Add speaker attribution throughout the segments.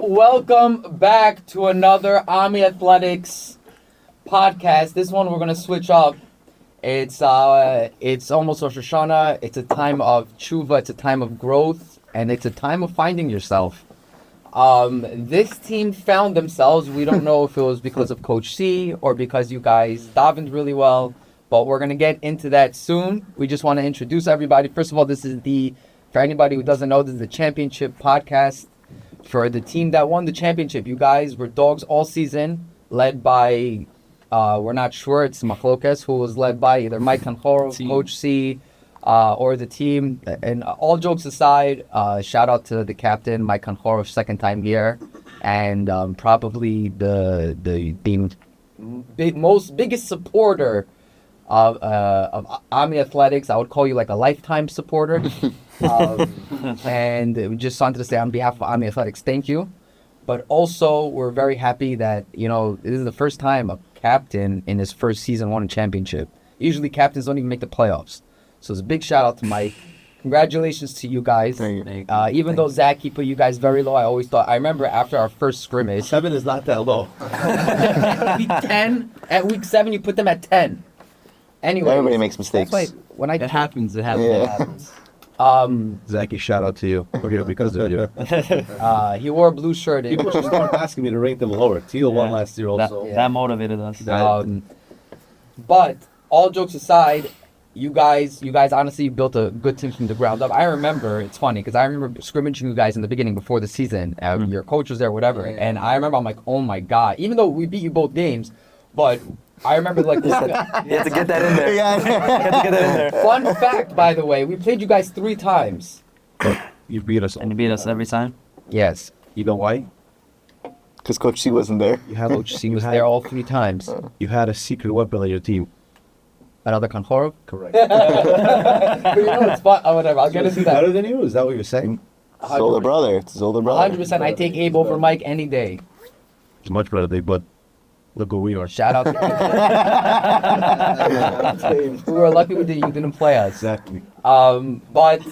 Speaker 1: welcome back to another Ami Athletics podcast. This one we're gonna switch up. It's almost Rosh Hashanah. It's a time of tshuva. It's a time of growth, and it's a time of finding yourself. This team found themselves. We don't know if it was because of Coach C or because you guys davened really well, but we're gonna get into that soon. We just want to introduce everybody. First of all, for anybody who doesn't know, this is the championship podcast for the team that won the championship. You guys were dogs all season, led by, we're not sure, it's Machlokes, who was led by either Mike Kanchorov, Coach C, or the team. And all jokes aside, shout out to the captain, Mike Kanchorov, second time here, and probably the biggest supporter of Ami Athletics. I would call you like a lifetime supporter. And we just wanted to say on behalf of Ami Athletics, thank you. But also, we're very happy that, this is the first time a captain in his first season won a championship. Usually captains don't even make the playoffs. So it's a big shout out to Mike. Congratulations to you guys.
Speaker 2: Thank you.
Speaker 1: Even though Zach, he put you guys very low, I remember after our first scrimmage.
Speaker 2: 7 is not that low.
Speaker 1: Week 10, at week 7, you put them at 10. Anyway,
Speaker 3: everybody makes mistakes.
Speaker 1: When
Speaker 4: It happens.
Speaker 3: Yeah.
Speaker 4: It happens.
Speaker 2: Zachy, shout out to you. We're here because of you.
Speaker 1: He wore a blue shirt.
Speaker 2: People just start asking me to rank them lower. Teal won last year also.
Speaker 4: That motivated us.
Speaker 1: But all jokes aside, you guys honestly built a good team from the ground up. I remember, it's funny because I remember scrimmaging you guys in the beginning before the season. Your coach was there, whatever, and I remember I'm like, oh my god. Even though we beat you both games, but I remember like this.
Speaker 4: You have to get that in there.
Speaker 3: Yeah.
Speaker 4: You have to get that in there.
Speaker 1: Fun fact, by the way, we played you guys 3 times.
Speaker 2: You beat us.
Speaker 4: And you beat us every time?
Speaker 1: Yes.
Speaker 2: You know why?
Speaker 3: Because Coach C wasn't there.
Speaker 2: You had
Speaker 1: Coach C was there all 3 times.
Speaker 2: You had a secret weapon on your team.
Speaker 1: Another Kanchorov?
Speaker 2: Correct.
Speaker 1: But it's fun. Oh, whatever. I'll get into that.
Speaker 2: Better than you? Is that what you're saying?
Speaker 3: It's his older brother. It's his older brother.
Speaker 1: 100%. I take Abe over Mike any day.
Speaker 2: It's much better than but look who we are.
Speaker 1: Shout out to we were lucky you didn't play us.
Speaker 2: Exactly.
Speaker 1: But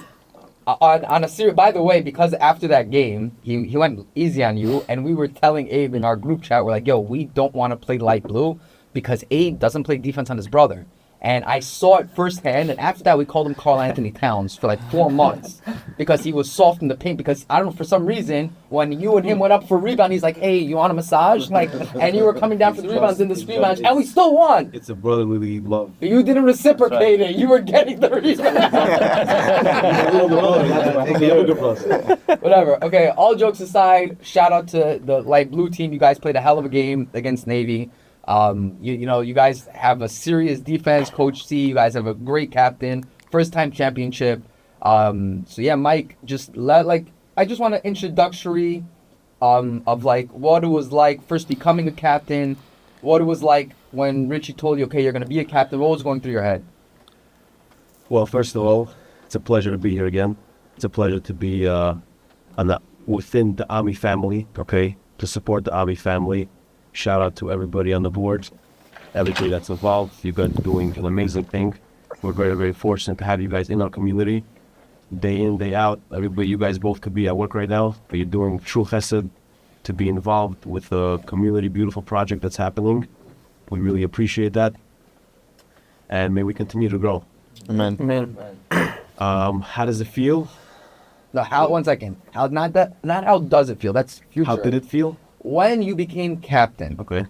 Speaker 1: on a serious, by the way, because after that game, he went easy on you, and we were telling Abe in our group chat, we're like, yo, we don't want to play light blue because Abe doesn't play defense on his brother. And I saw it firsthand, and after that, we called him Carl Anthony Towns for like 4 months because he was soft in the paint. Because I don't know, for some reason, when you and him went up for rebound, he's like, "Hey, you want a massage?" And you were coming down for the rebounds in the screen lounge, and we still won.
Speaker 2: It's a brotherly love.
Speaker 1: But you didn't reciprocate it. You were getting the rebound. Whatever. Okay. All jokes aside, shout out to the light blue team. You guys played a hell of a game against Navy. You guys have a serious defense, Coach C. You guys have a great captain, first time championship. Mike, I just want an introductory of like what it was like first becoming a captain, what it was like when Richie told you, okay, you're gonna be a captain. What was going through your head?
Speaker 2: Well, first of all, it's a pleasure to be here again. It's a pleasure to be within the Ami family, okay, to support the Ami family. Shout out to everybody on the board, everybody that's involved. You guys are doing an amazing thing. We're very, very fortunate to have you guys in our community, day in, day out. Everybody, you guys both could be at work right now, but you're doing true chesed to be involved with the community beautiful project that's happening. We really appreciate that, and may we continue to grow.
Speaker 3: Amen.
Speaker 2: How does it feel?
Speaker 1: No, one second. Not how does it feel? That's future.
Speaker 2: How did it feel?
Speaker 1: When you became captain,
Speaker 2: Okay.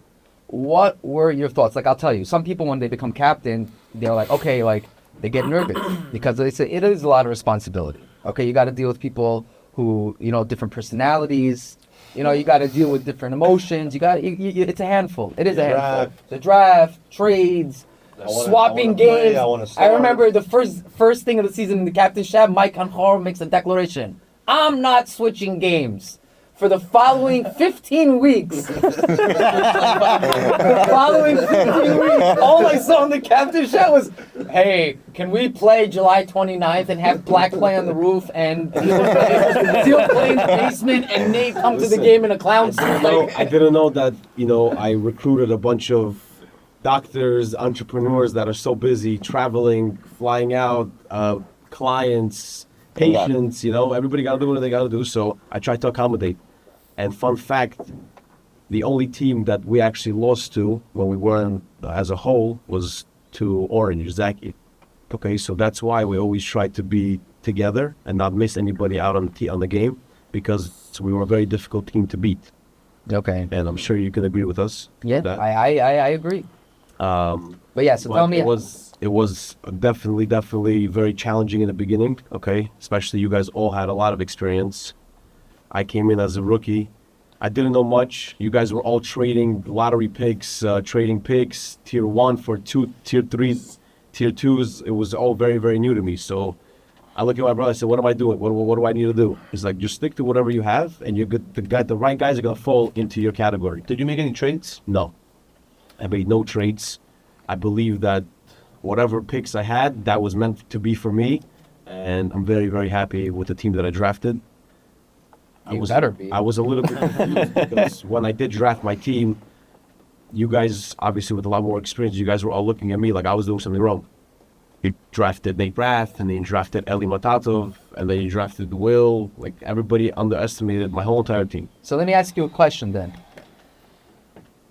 Speaker 1: what were your thoughts? Like, I'll tell you, some people, when they become captain, they're like, okay, like, they get nervous because they say it is a lot of responsibility. Okay, you got to deal with people who, different personalities. You got to deal with different emotions. It's a handful. It is a handful. The draft, trades, swapping games. I remember the first thing of the season in the captain shab, Mike Kanchorov makes a declaration. I'm not switching games. For the following 15 weeks. All I saw on the captain show was, hey, can we play July 29th and have Black play on the roof and Teal play in the basement and Nate come to the game in a clown suit?
Speaker 2: I didn't know that, I recruited a bunch of doctors, entrepreneurs that are so busy traveling, flying out, clients, patients, everybody got to do what they got to do. So I tried to accommodate. And fun fact, the only team that we actually lost to when we weren't as a whole was to Orange, Zaki. Okay, so that's why we always try to be together and not miss anybody out on the game, because we were a very difficult team to beat.
Speaker 1: Okay.
Speaker 2: And I'm sure you can agree with us.
Speaker 1: Yeah,
Speaker 2: that.
Speaker 1: I agree. But yeah, so
Speaker 2: But
Speaker 1: tell me.
Speaker 2: it was definitely very challenging in the beginning. Okay, especially you guys all had a lot of experience. I came in as a rookie. I didn't know much. You guys were all trading lottery picks, trading picks, tier 1 for 2, tier 3s, tier 2s. It was all very, very new to me. So I look at my brother, I said, what am I doing? What do I need to do? He's like, just stick to whatever you have, and you're good. The right guys are going to fall into your category.
Speaker 5: Did you make any trades?
Speaker 2: No. I made no trades. I believe that whatever picks I had, that was meant to be for me. And I'm very, very happy with the team that I drafted.
Speaker 1: You better be.
Speaker 2: I was a little bit confused because when I did draft my team, you guys, obviously with a lot more experience, you guys were all looking at me like I was doing something wrong. You drafted Nate Rath, and then you drafted Eli Matatov, and then you drafted Will. Like, everybody underestimated my whole entire team.
Speaker 1: So let me ask you a question then.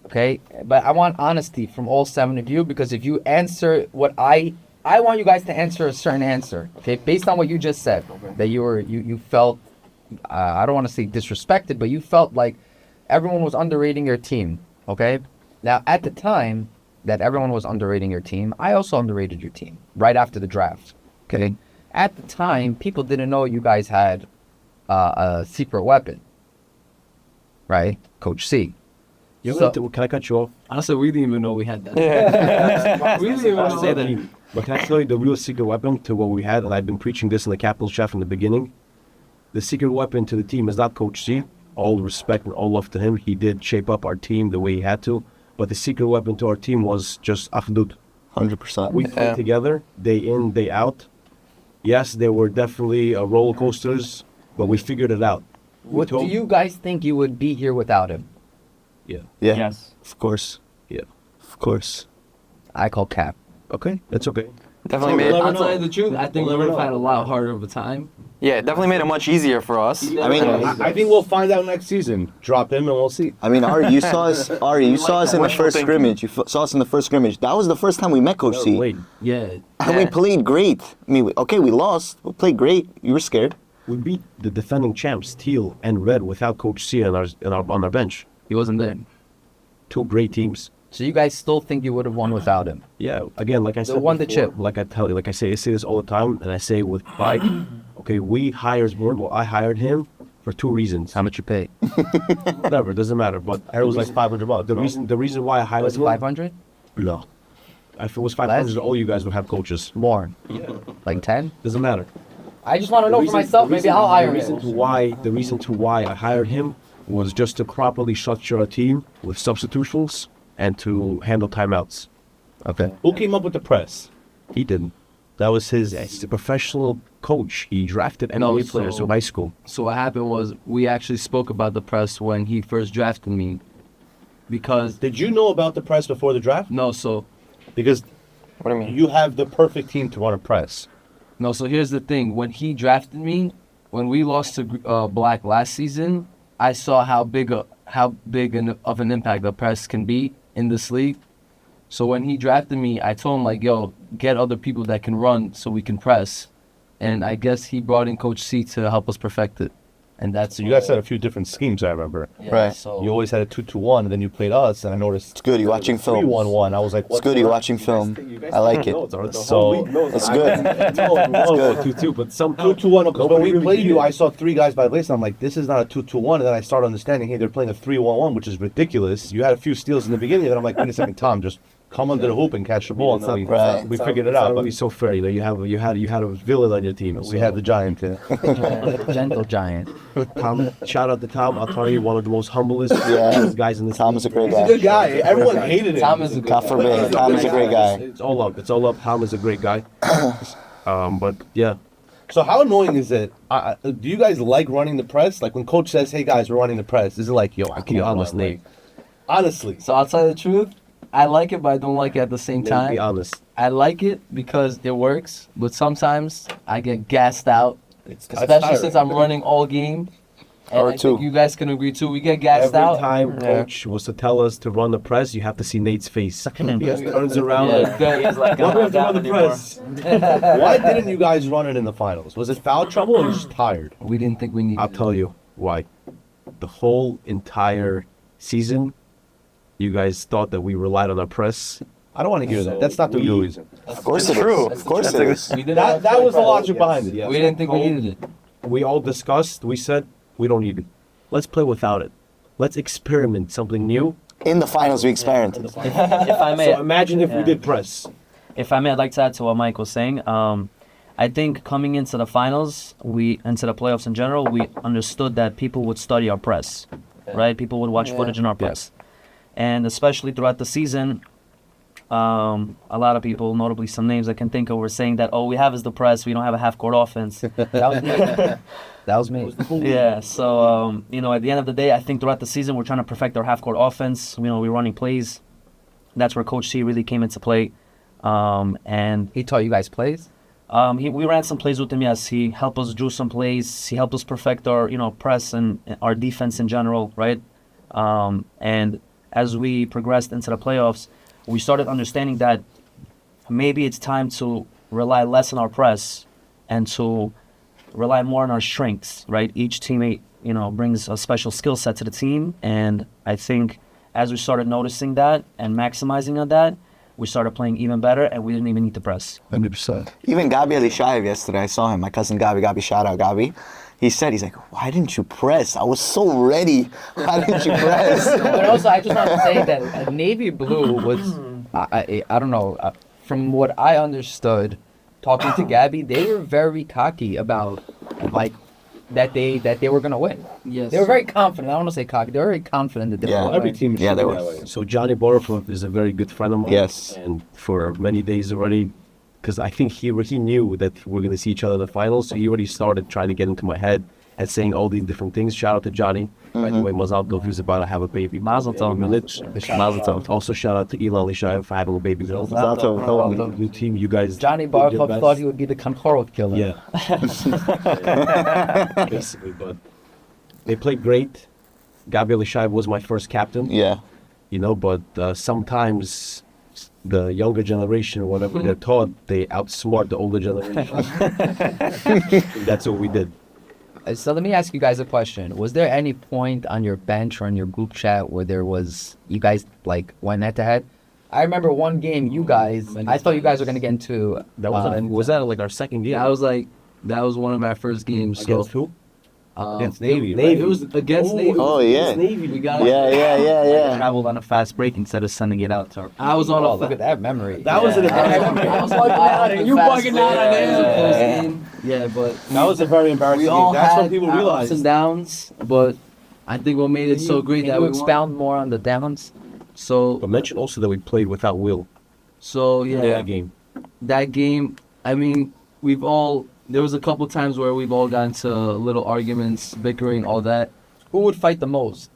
Speaker 1: Okay, but I want honesty from all 7 of you, because if you answer what I want you guys to answer a certain answer, okay, based on what you just said, that you felt, I don't want to say disrespected, but you felt like everyone was underrating your team, okay? Now, at the time that everyone was underrating your team, I also underrated your team right after the draft, okay? At the time, people didn't know you guys had a secret weapon, right? Coach C.
Speaker 2: Can I cut you off?
Speaker 4: Honestly, we didn't even know we had that.
Speaker 1: We didn't even
Speaker 4: know that.
Speaker 2: But can I tell you the real secret weapon to what we had? And I've been preaching this in the Capital Chef from the beginning. The secret weapon to the team is not Coach C. All respect and all love to him. He did shape up our team the way he had to. But the secret weapon to our team was just Akhdud.
Speaker 3: 100%.
Speaker 2: We played together, day in, day out. Yes, there were definitely roller coasters, but we figured it out.
Speaker 1: What do you guys think you would be here without him?
Speaker 2: Yeah.
Speaker 3: Yeah.
Speaker 4: Yes.
Speaker 3: Of course.
Speaker 2: Yeah.
Speaker 3: Of course.
Speaker 1: I call cap.
Speaker 2: Okay, that's okay.
Speaker 4: Definitely made
Speaker 6: I'll tell you the truth. I think we would have had a lot harder of a time.
Speaker 4: Yeah, it definitely made it much easier for us.
Speaker 3: I mean,
Speaker 5: I think we'll find out next season. Drop him and we'll see.
Speaker 3: I mean, Ari, you saw us. You saw us in the first scrimmage. Saw us in the first scrimmage. That was the first time we met Coach C.
Speaker 2: Wait,
Speaker 6: Yeah.
Speaker 3: And we played great. I mean, we lost. We played great. You were scared.
Speaker 2: we beat the defending champs, Teal and Red, without Coach C on our bench.
Speaker 6: He wasn't there.
Speaker 2: 2 great teams.
Speaker 1: So you guys still think you would have won without him?
Speaker 2: Yeah, again, like I said,
Speaker 1: won the
Speaker 2: before,
Speaker 1: chip.
Speaker 2: Like I say this all the time, and I say with pride. Okay, I hired him for 2 reasons.
Speaker 1: How much you pay?
Speaker 2: Whatever, doesn't matter. But
Speaker 5: It was like $500.
Speaker 2: the reason why I hired
Speaker 1: Was it
Speaker 2: him,
Speaker 1: 500?
Speaker 2: no, if it was 500, all you guys would have coaches.
Speaker 1: More. Like 10?
Speaker 2: Doesn't matter.
Speaker 1: I just want to know for myself. Maybe I'll hire
Speaker 2: The reason to why I hired him was just to properly structure a team with substitutions and to handle timeouts.
Speaker 1: Okay.
Speaker 5: Who came up with the press?
Speaker 2: He didn't.
Speaker 5: That was his.
Speaker 2: He's a professional coach. He drafted NBA
Speaker 6: No,
Speaker 2: players
Speaker 6: so-
Speaker 2: in high school.
Speaker 6: So what happened was we actually spoke about the press when he first drafted me. Because,
Speaker 5: Did you know about the press before the draft?
Speaker 6: no, so
Speaker 5: Because
Speaker 4: What do you mean?
Speaker 5: you have the perfect team to run a press.
Speaker 6: No, so here's the thing. When he drafted me, when we lost to Black last season, I saw how big of an impact the press can be in this league. So when he drafted me, I told him, like, yo, get other people that can run so we can press. And I guess he brought in Coach C to help us perfect it. And that's
Speaker 5: So you guys had a few different schemes, I remember.
Speaker 6: yeah,
Speaker 3: Right.
Speaker 6: So
Speaker 5: You always had a 2-2-1, and then you played us, and I noticed
Speaker 3: It's good. You're watching film.
Speaker 5: 3-1-1. I was like,
Speaker 3: It's good. You're watching film. I like it.
Speaker 5: So
Speaker 3: It's good.
Speaker 2: It's good. But some
Speaker 5: 2-2-1. Because when we played you, I saw 3 guys by the list, and I'm like, this is not a 2-2-1. And then I started understanding, hey, they're playing a 3-1-1, which is ridiculous. You had a few steals in the beginning, and then I'm like, wait a second, Tom, just come under the hoop and catch the ball. And then
Speaker 3: Right.
Speaker 5: we figured it out.
Speaker 2: But
Speaker 5: But
Speaker 2: be so fair. You had a villain on your team.
Speaker 5: we had the giant.
Speaker 1: Gentle giant.
Speaker 2: Tom. Shout out to Tom. I'll tell you, one of the most humblest
Speaker 3: Yeah.
Speaker 2: guys in this.
Speaker 3: Tom is a great
Speaker 5: He's a good
Speaker 3: guy.
Speaker 5: guy. Everyone hated him.
Speaker 6: Tom is a good
Speaker 3: God forbid. Tom is a great guy.
Speaker 2: It's all up. It's all up. Tom is a great guy. But yeah,
Speaker 5: So how annoying is it? Do you guys like running the press? Like when coach says, "Hey guys, we're running the press," is it like, "Yo, I
Speaker 2: be
Speaker 5: can't
Speaker 2: honest,
Speaker 5: run,
Speaker 2: Nate.
Speaker 5: like- Honestly,
Speaker 6: So I'll tell you the truth. I like it, but I don't like it at the same
Speaker 2: Nate,
Speaker 6: time.
Speaker 2: be honest.
Speaker 6: I like it because it works, but sometimes I get gassed out,
Speaker 5: it's
Speaker 6: especially
Speaker 5: tiring.
Speaker 6: since I'm running all game. And
Speaker 3: Or
Speaker 6: I
Speaker 3: two.
Speaker 6: think you guys can agree too. We get gassed
Speaker 2: Every
Speaker 6: out.
Speaker 2: time
Speaker 4: Yeah.
Speaker 2: coach was to tell us to run the press, you have to see Nate's face. He just turns around
Speaker 6: Yeah.
Speaker 2: like,
Speaker 4: He's like,
Speaker 2: "Why
Speaker 4: I'm
Speaker 2: do we
Speaker 4: not
Speaker 2: have to run
Speaker 4: down
Speaker 2: the
Speaker 4: anymore.
Speaker 2: press?"
Speaker 5: Why didn't you guys run it in the finals? Was it foul trouble or you just tired?
Speaker 6: We didn't think we needed.
Speaker 2: I'll tell you why. The whole entire season, you guys thought that we relied on our press.
Speaker 5: I don't want to hear that. That's not the real reason.
Speaker 3: Of course
Speaker 4: It's
Speaker 3: it
Speaker 4: true.
Speaker 3: is. Of course it is.
Speaker 6: We didn't
Speaker 5: That was the logic behind it.
Speaker 2: Yes.
Speaker 6: We didn't think we needed it.
Speaker 2: We all discussed. We said we don't need it. Let's play without it. Let's experiment something new.
Speaker 3: In the finals, we experimented.
Speaker 7: If I may,
Speaker 2: So imagine if we
Speaker 7: yeah.
Speaker 2: did press.
Speaker 7: if I may, I'd like to add to what Mike was saying. I think coming into the finals, into the playoffs in general, we understood that people would study our press, right? People would watch footage in our press, and especially throughout the season, a lot of people, notably some names I can think of, were saying that we have is the press. We don't have a half-court offense.
Speaker 1: That was me. That was me.
Speaker 7: Yeah, so at the end of the day, I think throughout the season we're trying to perfect our half-court offense. We're running plays. That's where Coach C really came into play, and
Speaker 1: He taught you guys plays.
Speaker 7: we ran some plays with him. Yes, he helped us do some plays. He helped us perfect our press and our defense in general, right? And as we progressed into the playoffs, we started understanding that maybe it's time to rely less on our press and to rely more on our strengths, right? Each teammate, brings a special skill set to the team. And I think as we started noticing that and maximizing on that, we started playing even better and we didn't even need to press.
Speaker 5: 100%.
Speaker 3: Even Gabi Elishayev yesterday, I saw him. My cousin Gabi, shout out Gabi. He's like, why didn't you press? I was so ready. Why didn't you press?
Speaker 1: But also, I just want to say that Navy Blue was, I don't know, from what I understood, talking to Gabby, they were very cocky about, like, that they were gonna win.
Speaker 6: Yes.
Speaker 1: They were very confident. I don't want to say cocky. They were very confident that they
Speaker 3: Yeah.
Speaker 1: were
Speaker 2: Every
Speaker 1: gonna win.
Speaker 2: team
Speaker 3: Yeah,
Speaker 2: should
Speaker 3: they
Speaker 2: be
Speaker 3: were.
Speaker 2: that way. So Johnny Borofov is a very good friend of mine.
Speaker 3: Yes.
Speaker 2: And for many days already, because I think he knew that we're going to see each other in the finals, so he already started trying to get into my head and saying all these different things. Shout out to Johnny. By the way, Mazel Tov, he's about to have a baby.
Speaker 7: Mazel tov.
Speaker 3: Mazel tov.
Speaker 2: Also, shout out to Elon Lishayev for having a baby girl.
Speaker 3: Mazel tov. Hello.
Speaker 2: New team, you guys.
Speaker 1: Johnny
Speaker 2: did your
Speaker 1: Barkov
Speaker 2: best.
Speaker 1: thought he would be the Konchorov killer.
Speaker 2: Yeah. Basically, but they played great. Gabriel Lishayev was my first captain.
Speaker 3: Yeah.
Speaker 2: But sometimes the younger generation, whatever they're taught, they outsmart the older generation. That's what we did.
Speaker 1: So let me ask you guys a question. Was there any point on your bench or in your group chat where you guys like went head to head? I remember one game I thought you guys were going to get into.
Speaker 2: Was that like our second game?
Speaker 6: That was one of our first games.
Speaker 2: Against who?
Speaker 5: Against Navy, right?
Speaker 6: It was against Navy.
Speaker 3: Oh, yeah.
Speaker 6: We got
Speaker 3: Yeah.
Speaker 7: Traveled on a fast break instead of sending it out to our.
Speaker 6: I was on
Speaker 1: Oh,
Speaker 6: a.
Speaker 1: look at that memory.
Speaker 5: That was an
Speaker 6: I was bugging out and you bugging out on it.
Speaker 3: Yeah.
Speaker 6: Yeah, but
Speaker 5: That was a very embarrassing
Speaker 6: we
Speaker 5: game.
Speaker 6: all
Speaker 5: That's
Speaker 6: had
Speaker 5: when people
Speaker 6: our ups
Speaker 5: realized.
Speaker 6: and downs, but I think what made it so great
Speaker 1: Can
Speaker 6: that
Speaker 1: you
Speaker 6: we won.
Speaker 1: expound more on the downs?
Speaker 6: So
Speaker 2: But mention also that we played without Will.
Speaker 6: yeah,
Speaker 2: That game.
Speaker 6: that game. I mean, there was a couple times where we've all gotten into little arguments, bickering, all that.
Speaker 1: Who would fight the most?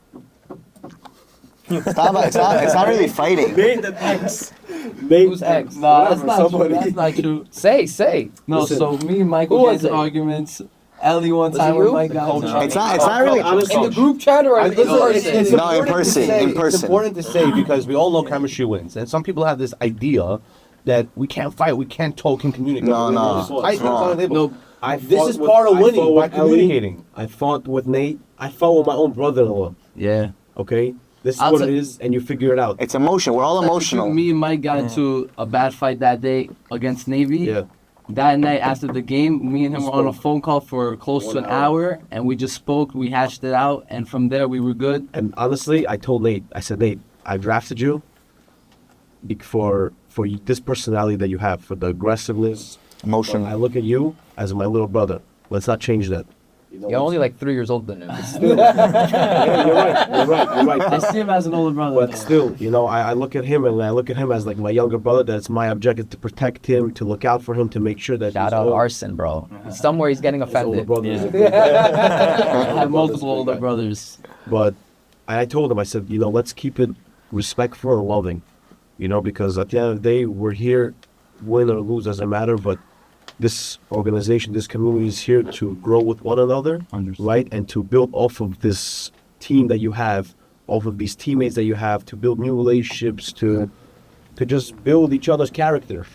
Speaker 3: It's not really fighting.
Speaker 1: Who's ex?
Speaker 6: Nah, that's not true. That's not true.
Speaker 1: Say.
Speaker 6: No,
Speaker 2: Listen,
Speaker 6: so me and Mike
Speaker 1: who
Speaker 6: would get
Speaker 1: was
Speaker 6: into
Speaker 1: it?
Speaker 6: arguments. Ellie one
Speaker 1: Was
Speaker 6: time
Speaker 1: it
Speaker 6: when
Speaker 1: you?
Speaker 6: Mike got into
Speaker 3: It's not really.
Speaker 1: In the group chat or in person?
Speaker 5: It's
Speaker 3: No, in
Speaker 5: important to
Speaker 3: person,
Speaker 5: say-
Speaker 3: in person.
Speaker 5: It's important to say because we all know chemistry wins, and some people have this idea that we can't fight, we can't talk, can communicate.
Speaker 3: No,
Speaker 5: We're
Speaker 3: no,
Speaker 5: just
Speaker 3: it's
Speaker 5: tight,
Speaker 3: wrong.
Speaker 5: unable.
Speaker 2: I
Speaker 5: This
Speaker 2: fought
Speaker 5: is
Speaker 2: with-
Speaker 5: part of
Speaker 2: I
Speaker 5: winning
Speaker 2: fought
Speaker 5: by
Speaker 2: with Ellie.
Speaker 5: communicating.
Speaker 2: I fought with Nate. I fought with my own brother-in-law.
Speaker 6: Yeah.
Speaker 2: Okay? This is
Speaker 6: I'll
Speaker 2: what
Speaker 6: ta-
Speaker 2: it is, and you figure it out.
Speaker 3: It's emotion. We're all emotional.
Speaker 6: Me and Mike got into a bad fight that day against Navy.
Speaker 2: Yeah.
Speaker 6: That night after the game, me and him were on a phone call for close to an hour, and we just spoke. We hashed it out, and from there we were good.
Speaker 2: And honestly, I told Nate, I said, Nate, I drafted you for this personality that you have, for the aggressiveness.
Speaker 3: Emotional.
Speaker 2: I look at you as my little brother. Let's not change that.
Speaker 1: You're only like 3 years older than him.
Speaker 2: Yeah, you're right.
Speaker 6: I see him as an older brother.
Speaker 2: But still, I look at him and I look at him as like my younger brother. That's my objective, to protect him, to look out for him, to make sure that
Speaker 1: Shout
Speaker 2: he's
Speaker 1: out
Speaker 2: all-
Speaker 1: Arson, bro. Somewhere he's getting
Speaker 2: his older
Speaker 1: offended.
Speaker 2: brother is a
Speaker 6: I have multiple older brothers.
Speaker 2: But I told him, I said, let's keep it respectful and loving, because at the end of the day, we're here, win or lose doesn't matter, but this organization, this community is here to grow with one another, right? And to build off of this team that you have, off of these teammates that you have, to build new relationships, to just build each other's character.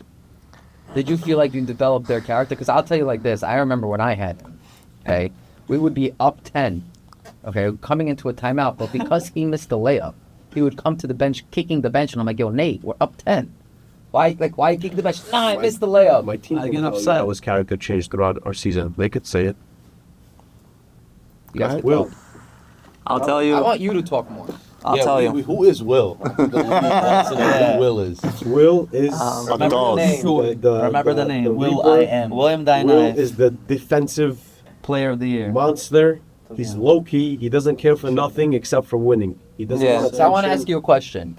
Speaker 1: Did you feel like you developed their character? Because I'll tell you like this. I remember when I had him, okay, we would be up 10, okay, coming into a timeout. But because he missed the layup, he would come to the bench, kicking the bench. And I'm like, yo, Nate, we're up 10. Why are you kicking the bench? Nah, I missed the layup.
Speaker 2: My team
Speaker 7: I get
Speaker 2: will tell you
Speaker 7: upset.
Speaker 2: how his character changed throughout our season. They could say it.
Speaker 1: You guys
Speaker 2: Will.
Speaker 4: I'll tell
Speaker 1: I
Speaker 4: you.
Speaker 1: want you to talk more.
Speaker 4: I'll tell you.
Speaker 5: Who is Will? I think that we wants to know who Will is.
Speaker 2: Will is
Speaker 3: Remember the name.
Speaker 7: Remember the name. Will
Speaker 2: Reaper.
Speaker 7: I am. William
Speaker 2: Will
Speaker 7: Dynai,
Speaker 2: is the defensive
Speaker 7: Player of the Year.
Speaker 2: monster. He's low key. He doesn't care for nothing except for winning. He doesn't.
Speaker 4: Yeah.
Speaker 2: want
Speaker 1: So I want to
Speaker 2: attention.
Speaker 1: ask you a question.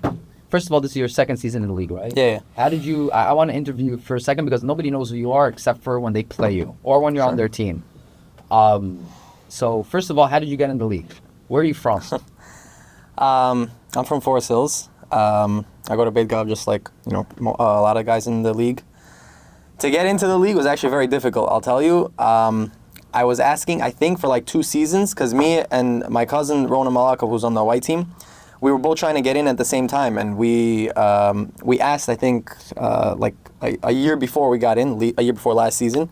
Speaker 1: First of all, this is your second season in the league, right?
Speaker 4: Yeah.
Speaker 1: How did you? I want to interview you for a second because nobody knows who you are except for when they play you or when you're on their team. So first of all, how did you get in the league? Where are you from?
Speaker 4: I'm from Forest Hills. I go to Beit Gov just like a lot of guys in the league. To get into the league was actually very difficult. I'll tell you. I was asking, I think, for like 2 seasons because me and my cousin Rona Malakov, who's on the white team, we were both trying to get in at the same time, and we asked, I think, like a year before we got in, a year before last season,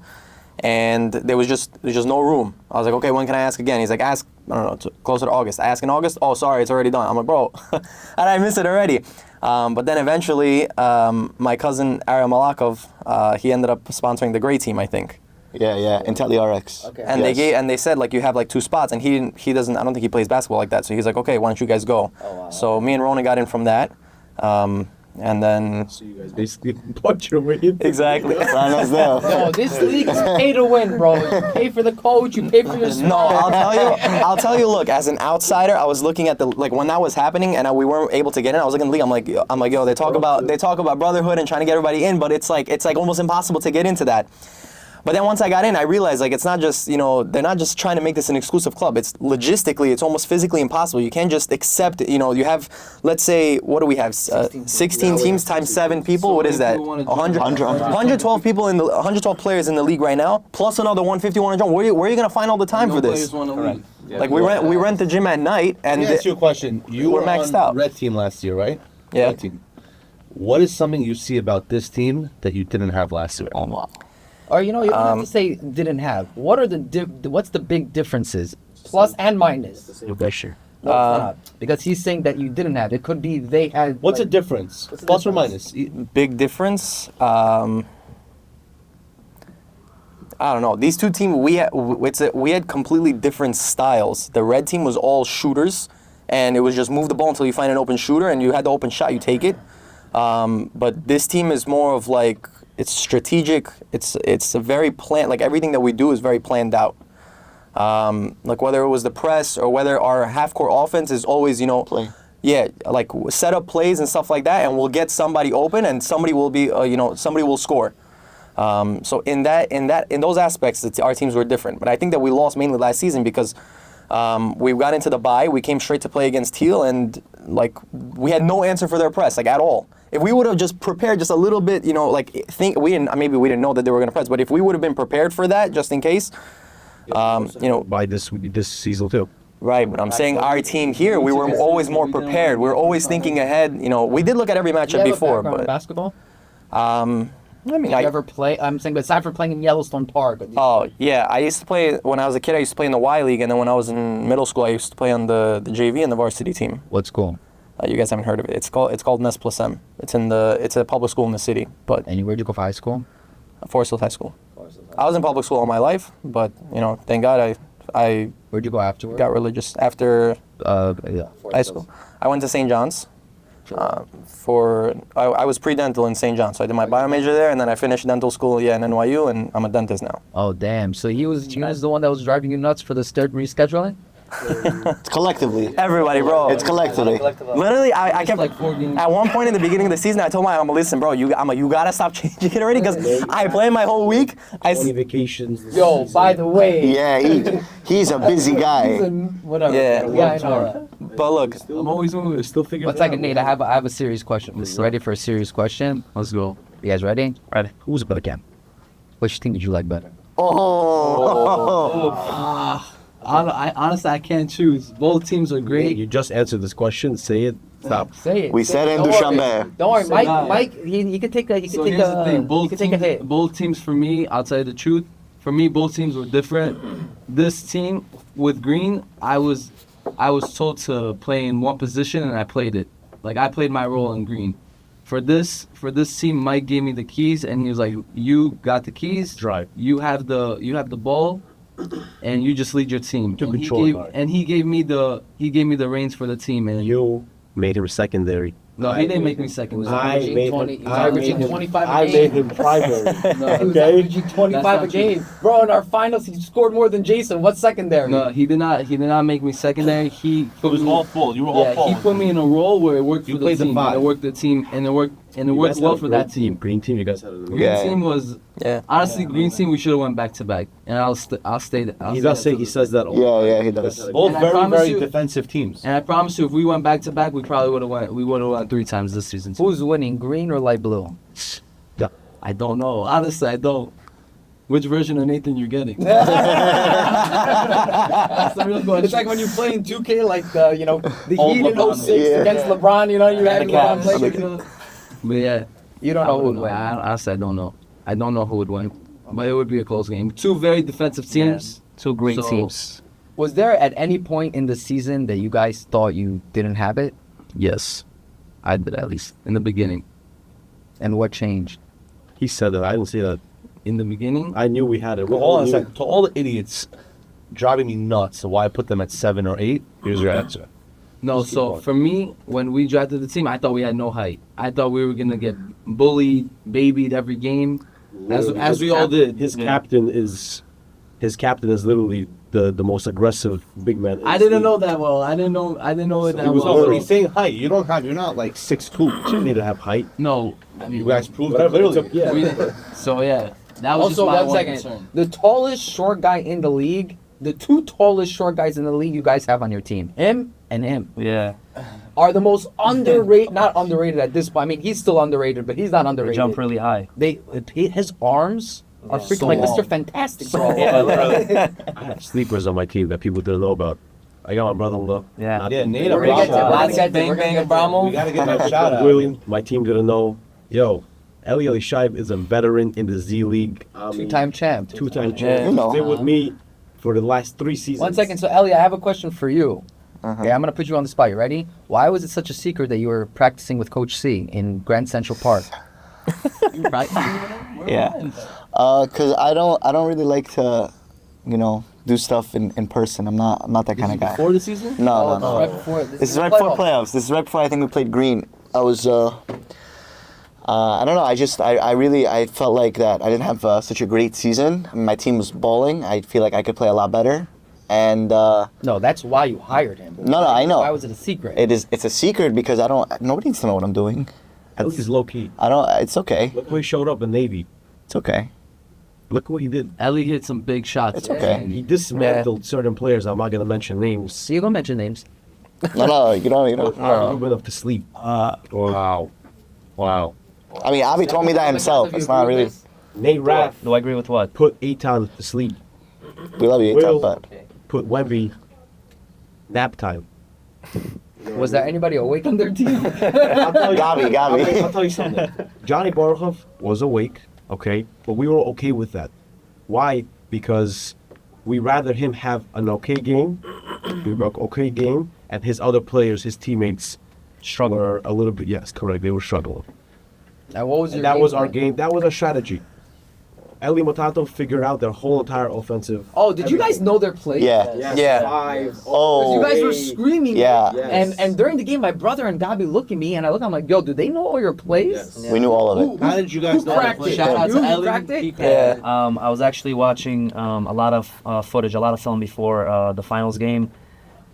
Speaker 4: and there's just no room. I was like, okay, when can I ask again? He's like, ask, I don't know, closer to August. I ask in August. Oh, sorry, it's already done. I'm like, bro, and I missed it already. But then eventually, my cousin Ariel Malakov, he ended up sponsoring the gray team, I think.
Speaker 3: Yeah, IntelliRx.
Speaker 1: Okay.
Speaker 4: And they said like you have like 2 spots, and he doesn't. I don't think he plays basketball like that. So he's like, okay, why don't you guys go?
Speaker 1: Oh, wow.
Speaker 4: So me and Rona got in from that, and then
Speaker 2: So you guys basically punch your way into
Speaker 4: exactly.
Speaker 3: Rano's there.
Speaker 1: No, this league is pay to win, bro. You pay for the coach, you pay for your
Speaker 4: No, I'll tell you. Look, as an outsider, I was looking at the like when that was happening, and we weren't able to get in. I was looking at the league. I'm like, yo, they talk about brotherhood and trying to get everybody in, but it's like almost impossible to get into that. But then once I got in, I realized like it's not just, they're not just trying to make this an exclusive club. It's logistically, it's almost physically impossible. You can't just accept, you have, let's say, what do we have? 16 teams times 7 people. What is that? 112 people 112 players in the league right now, plus another 150, 100. Where are you going to find all the time for this? Like we rent the gym at night, and
Speaker 5: Let me ask you a question. You
Speaker 4: We're
Speaker 5: were
Speaker 4: maxed
Speaker 5: on
Speaker 4: out.
Speaker 5: Red Team last year, right?
Speaker 4: Yeah.
Speaker 5: Red Team. What is something you see about this team that you didn't have last year?
Speaker 4: oh, wow.
Speaker 1: Or you don't have to say didn't have. What are what's the big differences? Plus and minus.
Speaker 2: your best share.
Speaker 1: No, it's not. Because he's saying that you didn't have. It could be they had.
Speaker 5: What's
Speaker 1: like,
Speaker 5: the difference? Plus or minus?
Speaker 4: Big difference. I don't know. These 2 teams, we had completely different styles. The red team was all shooters, and it was just move the ball until you find an open shooter, and you had the open shot, you take it. But this team is more of like, it's strategic. It's a very planned. Like everything that we do is very planned out. Like whether it was the press or whether our half-court offense is always,
Speaker 3: Play.
Speaker 4: yeah, like set up plays and stuff like that, and we'll get somebody open, and somebody will be, somebody will score. So in those aspects, our teams were different. But I think that we lost mainly last season because we got into the bye. We came straight to play against Teal, and like we had no answer for their press, like at all. If we would have just prepared just a little bit, maybe we didn't know that they were going to press, but if we would have been prepared for that, just in case,
Speaker 2: By this season too.
Speaker 4: right. But I'm saying our team here, we were always more prepared. We were always thinking ahead. We did look at every
Speaker 1: Do you
Speaker 4: matchup
Speaker 1: have a
Speaker 4: before,
Speaker 1: background in
Speaker 4: but
Speaker 1: basketball.
Speaker 4: I mean,
Speaker 1: Did you ever play? I'm saying, but aside from playing in Yellowstone Park.
Speaker 4: Oh, yeah. I used to play, when I was a kid, I used to play in the Y League, and then when I was in middle school, I used to play on the JV and the varsity team.
Speaker 1: What's cool?
Speaker 4: You guys haven't heard of it. It's called Nes Plus M. It's a public school in the city, but
Speaker 1: And where'd you go for high school?
Speaker 4: Forest Hills High School. I was in public school all my life, but, thank God I
Speaker 1: Where'd you go afterwards?
Speaker 4: got religious after
Speaker 1: Yeah.
Speaker 4: high school. I went to St. John's. I was pre-dental in St. John's, so I did my bio major there, and then I finished dental school, in NYU, and I'm a dentist now.
Speaker 1: Oh damn! So he was the one that was driving you nuts for the state rescheduling.
Speaker 3: It's collectively.
Speaker 4: Everybody, bro.
Speaker 3: It's collectively.
Speaker 4: Literally, I kept,
Speaker 1: like 14.
Speaker 4: at one point in the beginning of the season, I told my mom, listen, bro, you gotta stop changing it already, because I planned my whole week.
Speaker 2: 20 vacations. this
Speaker 1: Yo,
Speaker 2: season.
Speaker 1: by the way.
Speaker 3: Yeah, he's a busy guy.
Speaker 1: Whatever.
Speaker 4: Yeah.
Speaker 1: I know.
Speaker 4: But look,
Speaker 2: I'm always still figuring.
Speaker 1: One second, Nate. I have a serious question. Ready for a serious question?
Speaker 6: Let's go.
Speaker 1: You guys ready?
Speaker 6: Ready.
Speaker 1: Who's a better cam? Which team did you like better?
Speaker 6: Honestly, I can't choose. Both teams are
Speaker 2: Hey,
Speaker 6: great.
Speaker 2: you just answered this question. Say it. Stop.
Speaker 1: Say it.
Speaker 3: We
Speaker 1: say
Speaker 3: said
Speaker 1: it.
Speaker 3: him,
Speaker 1: Don't worry.
Speaker 3: Dushanbe.
Speaker 1: Don't worry,
Speaker 6: So
Speaker 1: Mike.
Speaker 6: now-
Speaker 1: Mike, he could take a. He
Speaker 6: So
Speaker 1: could take
Speaker 6: here's the
Speaker 1: a.
Speaker 6: thing.
Speaker 1: He
Speaker 6: Both
Speaker 1: could take a hit.
Speaker 6: both teams for me, I'll tell you the truth. For me, both teams were different. This team with Green, I was told to play in one position and I played it. Like I played my role in Green. For this team, Mike gave me the keys and he was like, "You got the keys.
Speaker 2: Drive.
Speaker 6: You have the ball, and you just lead your team."
Speaker 2: To
Speaker 6: And
Speaker 2: control it.
Speaker 6: and he gave me the reins for the team. And
Speaker 2: You made him secondary.
Speaker 6: no, he didn't make me second.
Speaker 2: I made
Speaker 1: He
Speaker 2: him.
Speaker 1: was
Speaker 2: I
Speaker 1: averaging
Speaker 2: made him.
Speaker 1: 25 a
Speaker 2: I
Speaker 1: game.
Speaker 2: made him primary.
Speaker 6: No,
Speaker 1: He was
Speaker 2: Okay.
Speaker 1: averaging 25 a
Speaker 6: That's not
Speaker 1: game. Bro, in our finals, he scored more than Jason. What's secondary?
Speaker 6: No, he did not. He did not make me secondary. He
Speaker 5: It was all full. You were all
Speaker 6: yeah,
Speaker 5: full.
Speaker 6: he put me in a role where it worked
Speaker 5: You
Speaker 6: for the
Speaker 5: played the
Speaker 6: team.
Speaker 5: five.
Speaker 6: And it worked the team, and it worked
Speaker 2: You
Speaker 6: worked
Speaker 2: guys
Speaker 6: well
Speaker 2: had a
Speaker 6: for
Speaker 2: great
Speaker 6: that team.
Speaker 2: Green team. You guys had a
Speaker 6: Green
Speaker 3: Yeah.
Speaker 6: team was
Speaker 4: Yeah.
Speaker 6: honestly Green team. We should have went back to back, and I'll stay.
Speaker 2: He does say he says that. All
Speaker 3: Yeah, he does.
Speaker 5: Both
Speaker 6: And I
Speaker 5: very,
Speaker 6: promise
Speaker 5: very
Speaker 6: you-
Speaker 5: defensive teams.
Speaker 6: And I promise you, if we went back to back, we probably would have went. We would have won 3 times this season. too.
Speaker 1: Who's winning, green or light blue?
Speaker 6: I don't know. Honestly, I don't. Which version of Nathan you're getting?
Speaker 1: That's the real question. It's like when you play in 2K, like, the
Speaker 6: Old
Speaker 1: Heat in
Speaker 6: LeBron.
Speaker 1: 06
Speaker 3: Yeah.
Speaker 1: against LeBron, you had
Speaker 4: And the
Speaker 1: LeBron
Speaker 4: Cavs.
Speaker 1: play.
Speaker 6: But yeah,
Speaker 1: You don't
Speaker 6: I
Speaker 1: know who
Speaker 6: wouldn't
Speaker 1: would
Speaker 6: know.
Speaker 1: win.
Speaker 6: Honestly, I don't know. I don't know who would win, but it would be a close game. 2 very defensive teams.
Speaker 7: Two great
Speaker 6: So-
Speaker 7: teams.
Speaker 1: Was there at any point in the season that you guys thought you didn't have it?
Speaker 6: Yes, I did at least in the beginning.
Speaker 1: And what changed?
Speaker 2: He said that. I didn't say that.
Speaker 6: In the beginning,
Speaker 2: I knew we had it. We
Speaker 5: Well,
Speaker 2: all
Speaker 5: hold on a
Speaker 2: knew.
Speaker 5: second. To all the idiots driving me nuts, so why I put them at 7 or 8, here's your answer.
Speaker 6: no. So for me, when we drafted the team, I thought we had no height. I thought we were gonna get bullied, babied every game, as we all did.
Speaker 2: His captain is literally the most aggressive big man. in
Speaker 6: I
Speaker 2: the
Speaker 6: didn't
Speaker 2: league.
Speaker 6: know that well. I didn't know it that
Speaker 2: he was
Speaker 6: well.
Speaker 5: No, but
Speaker 2: already-
Speaker 5: he's saying height. You're not like 6'2".
Speaker 2: You need to have height.
Speaker 6: No,
Speaker 5: You guys proved it
Speaker 2: Whatever,
Speaker 5: clearly.
Speaker 2: it's a- yeah.
Speaker 6: we, so yeah, that was
Speaker 1: Also,
Speaker 6: just my
Speaker 1: one
Speaker 6: one
Speaker 1: second.
Speaker 6: concern.
Speaker 1: The tallest short guy in the league, the 2 tallest short guys in the league you guys have on your team, him and him,
Speaker 7: Yeah.
Speaker 1: are the most underrated, not underrated at this point. I mean, he's still underrated, but he's not
Speaker 7: They
Speaker 1: underrated.
Speaker 7: jump really high.
Speaker 1: His arms are freaking
Speaker 5: So
Speaker 1: like
Speaker 5: long.
Speaker 1: Mr. Fantastic, bro.
Speaker 2: I have sleepers on my team that people didn't know about. I got my brother-in-law.
Speaker 7: Yeah.
Speaker 2: Not-
Speaker 5: Yeah, Nate
Speaker 1: We're gonna get to
Speaker 5: Abramo.
Speaker 1: Let's get to-
Speaker 4: Bang
Speaker 1: we're gonna
Speaker 4: Bang
Speaker 1: get to-
Speaker 4: Abramo.
Speaker 5: We gotta get that shout out.
Speaker 2: William, my team didn't know. Yo, Eli Elishayev is a veteran in the Z League.
Speaker 1: 2-time champ.
Speaker 2: Two-time
Speaker 4: Yeah.
Speaker 2: champ.
Speaker 3: You know.
Speaker 2: Stayed with me for the last 3 seasons.
Speaker 1: 1 second. So, Ellie, I have a question for you. Okay, I'm gonna put you on the spot. You ready? Why was it such a secret that you were practicing with Coach C in Grand Central Park?
Speaker 6: Right?
Speaker 3: Yeah. Cause I don't really like to, do stuff in person. I'm not that kind of guy.
Speaker 6: Before the season?
Speaker 3: No, no.
Speaker 1: Right before.
Speaker 3: This is right before playoffs. This is right before I think we played Green. I was, I don't know. I felt like that I didn't have such a great season. I mean, my team was balling. I feel like I could play a lot better. And
Speaker 1: No, that's why you hired him.
Speaker 3: No, I know.
Speaker 1: Why was it a secret?
Speaker 3: it's a secret because nobody needs to know what I'm doing.
Speaker 2: At least low key.
Speaker 3: It's okay.
Speaker 2: Look who he showed up in Navy.
Speaker 3: It's okay.
Speaker 2: Look what he did.
Speaker 6: Ellie hit some big shots.
Speaker 3: It's okay.
Speaker 2: He dismantled certain players. I'm not gonna mention names.
Speaker 1: So you're gonna mention names.
Speaker 3: No, you don't.
Speaker 2: I went up to sleep. Wow.
Speaker 3: I mean, Avi told me that himself. It's not really.
Speaker 2: Nate Raff
Speaker 7: Do I agree with what?
Speaker 2: put Eitan to sleep.
Speaker 3: We love you,
Speaker 2: Will-
Speaker 3: but
Speaker 2: Put Wemby nap time.
Speaker 1: Was there anybody awake on their team?
Speaker 3: Gabi.
Speaker 2: I'll tell you something. Johnny Barkov was awake, okay, but we were okay with that. Why? Because we rather him have an okay game, and his other players, his teammates, were a little bit. Yes, correct. They were struggling.
Speaker 1: And what was your
Speaker 2: And that
Speaker 1: game
Speaker 2: was our
Speaker 1: plan?
Speaker 2: game. That was our strategy. Eli Matato figured out their whole entire offensive.
Speaker 1: Oh, did you guys know their plays?
Speaker 3: yeah.
Speaker 4: Yeah.
Speaker 2: Five.
Speaker 3: Oh.
Speaker 1: You guys were screaming.
Speaker 3: Yeah.
Speaker 1: And during the game, my brother and Gabi look at me, and I'm like, yo, do they know all your plays?
Speaker 3: We knew all of it.
Speaker 5: How did you guys
Speaker 1: Who
Speaker 5: know that
Speaker 1: cracked
Speaker 5: play?
Speaker 1: it?
Speaker 6: Shout out
Speaker 1: You
Speaker 6: to Ellie.
Speaker 1: cracked it?
Speaker 4: Yeah.
Speaker 7: I was actually watching a lot of footage, a lot of film before the finals game.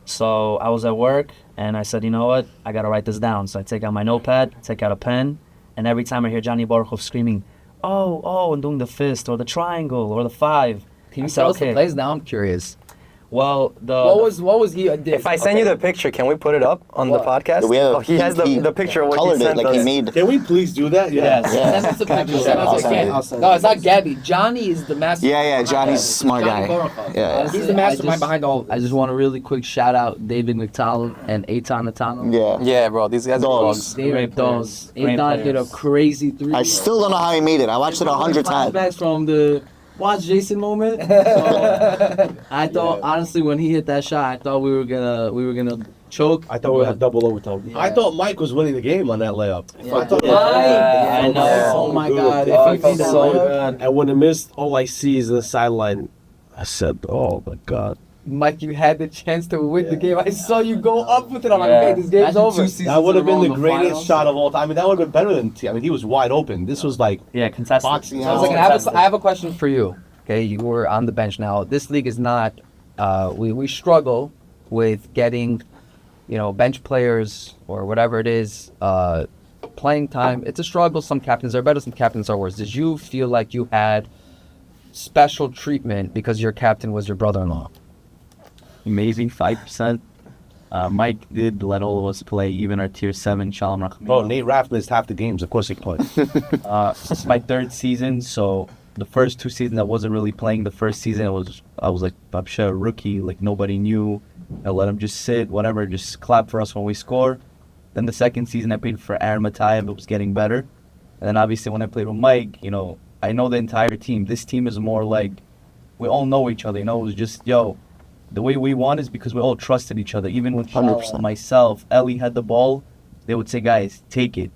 Speaker 7: So I was at work, and I said, you know what? I got to write this down. So I take out my notepad, take out a pen, and every time I hear Johnny Barkov screaming, oh, and doing the fist or the triangle or the 5.
Speaker 1: Can you
Speaker 7: I said,
Speaker 1: tell us the
Speaker 7: okay.
Speaker 1: plays now? I'm curious.
Speaker 7: Well,
Speaker 1: What was he?
Speaker 4: If I send you the picture, can we put it up on the podcast?
Speaker 3: We have,
Speaker 4: he has the picture of what he
Speaker 3: colored it
Speaker 4: sent
Speaker 3: like
Speaker 4: us.
Speaker 3: he made.
Speaker 5: Can we please do that?
Speaker 7: Yes.
Speaker 3: Yeah.
Speaker 1: Send us the picture.
Speaker 3: Yeah,
Speaker 1: Send
Speaker 3: I'll
Speaker 1: us a
Speaker 3: send
Speaker 1: kid.
Speaker 3: it.
Speaker 1: No, it's not Gabby. Johnny is the master.
Speaker 3: Yeah, Johnny's a smart guy. Yeah,
Speaker 1: He's the mastermind behind all.
Speaker 6: I just want a really quick shout out David McTallon and Eitan Natano.
Speaker 3: yeah.
Speaker 4: Yeah, bro, these guys are
Speaker 3: Dogs.
Speaker 4: dogs.
Speaker 6: They were
Speaker 7: Great
Speaker 6: dogs.
Speaker 7: players. Great
Speaker 6: Eitan hit a
Speaker 7: players.
Speaker 6: crazy 3.
Speaker 3: I still don't know how he made it. I watched it 100 times.
Speaker 6: Flashbacks from the watch Jason moment. So, I thought honestly when he hit that shot, I thought we were gonna choke.
Speaker 2: I thought we would have double overtime.
Speaker 5: I thought Mike was winning the game on that layup. I thought
Speaker 6: I know.
Speaker 4: Yeah.
Speaker 6: Oh my
Speaker 2: Good.
Speaker 6: God!
Speaker 2: Oh,
Speaker 6: If he made that
Speaker 2: so
Speaker 6: layup,
Speaker 2: good. And when it missed, all I see is the sideline. I said, "Oh my God!"
Speaker 1: Mike, you had the chance to win the game. I saw you go up with it. I'm like,
Speaker 7: Yeah.
Speaker 1: okay, this game's
Speaker 6: Imagine 2
Speaker 1: over.
Speaker 6: seasons
Speaker 5: that would have
Speaker 6: in a row
Speaker 5: been
Speaker 6: in
Speaker 5: the greatest
Speaker 6: finals.
Speaker 5: shot of all time. I mean, that would have been better than I mean, he was wide open. This was like
Speaker 7: Yeah, contested.
Speaker 5: boxing
Speaker 1: I
Speaker 5: out.
Speaker 1: was like, I have a question for you. Okay, you were on the bench now. This league is not. We struggle with getting, bench players or whatever it is, playing time. It's a struggle. Some captains are better. Some captains are worse. Did you feel like you had special treatment because your captain was your brother-in-law?
Speaker 8: Amazing 5%. Mike did let all of us play, even our tier 7 Shalom Rachamim.
Speaker 5: Bro, Nate Raff missed half the games. Of course he played.
Speaker 8: This is my 3rd season, so the first 2 seasons I wasn't really playing. The first season I was like Babsha, a rookie, like nobody knew. I let him just sit, whatever, just clap for us when we score. Then the second season I played for Aaron Matayev, it was getting better. And then obviously when I played with Mike, I know the entire team. This team is more like, we all know each other, it was just, the way we won is because we all trusted each other. Even when
Speaker 3: 100%.
Speaker 8: myself, Ellie had the ball, they would say, guys, take it.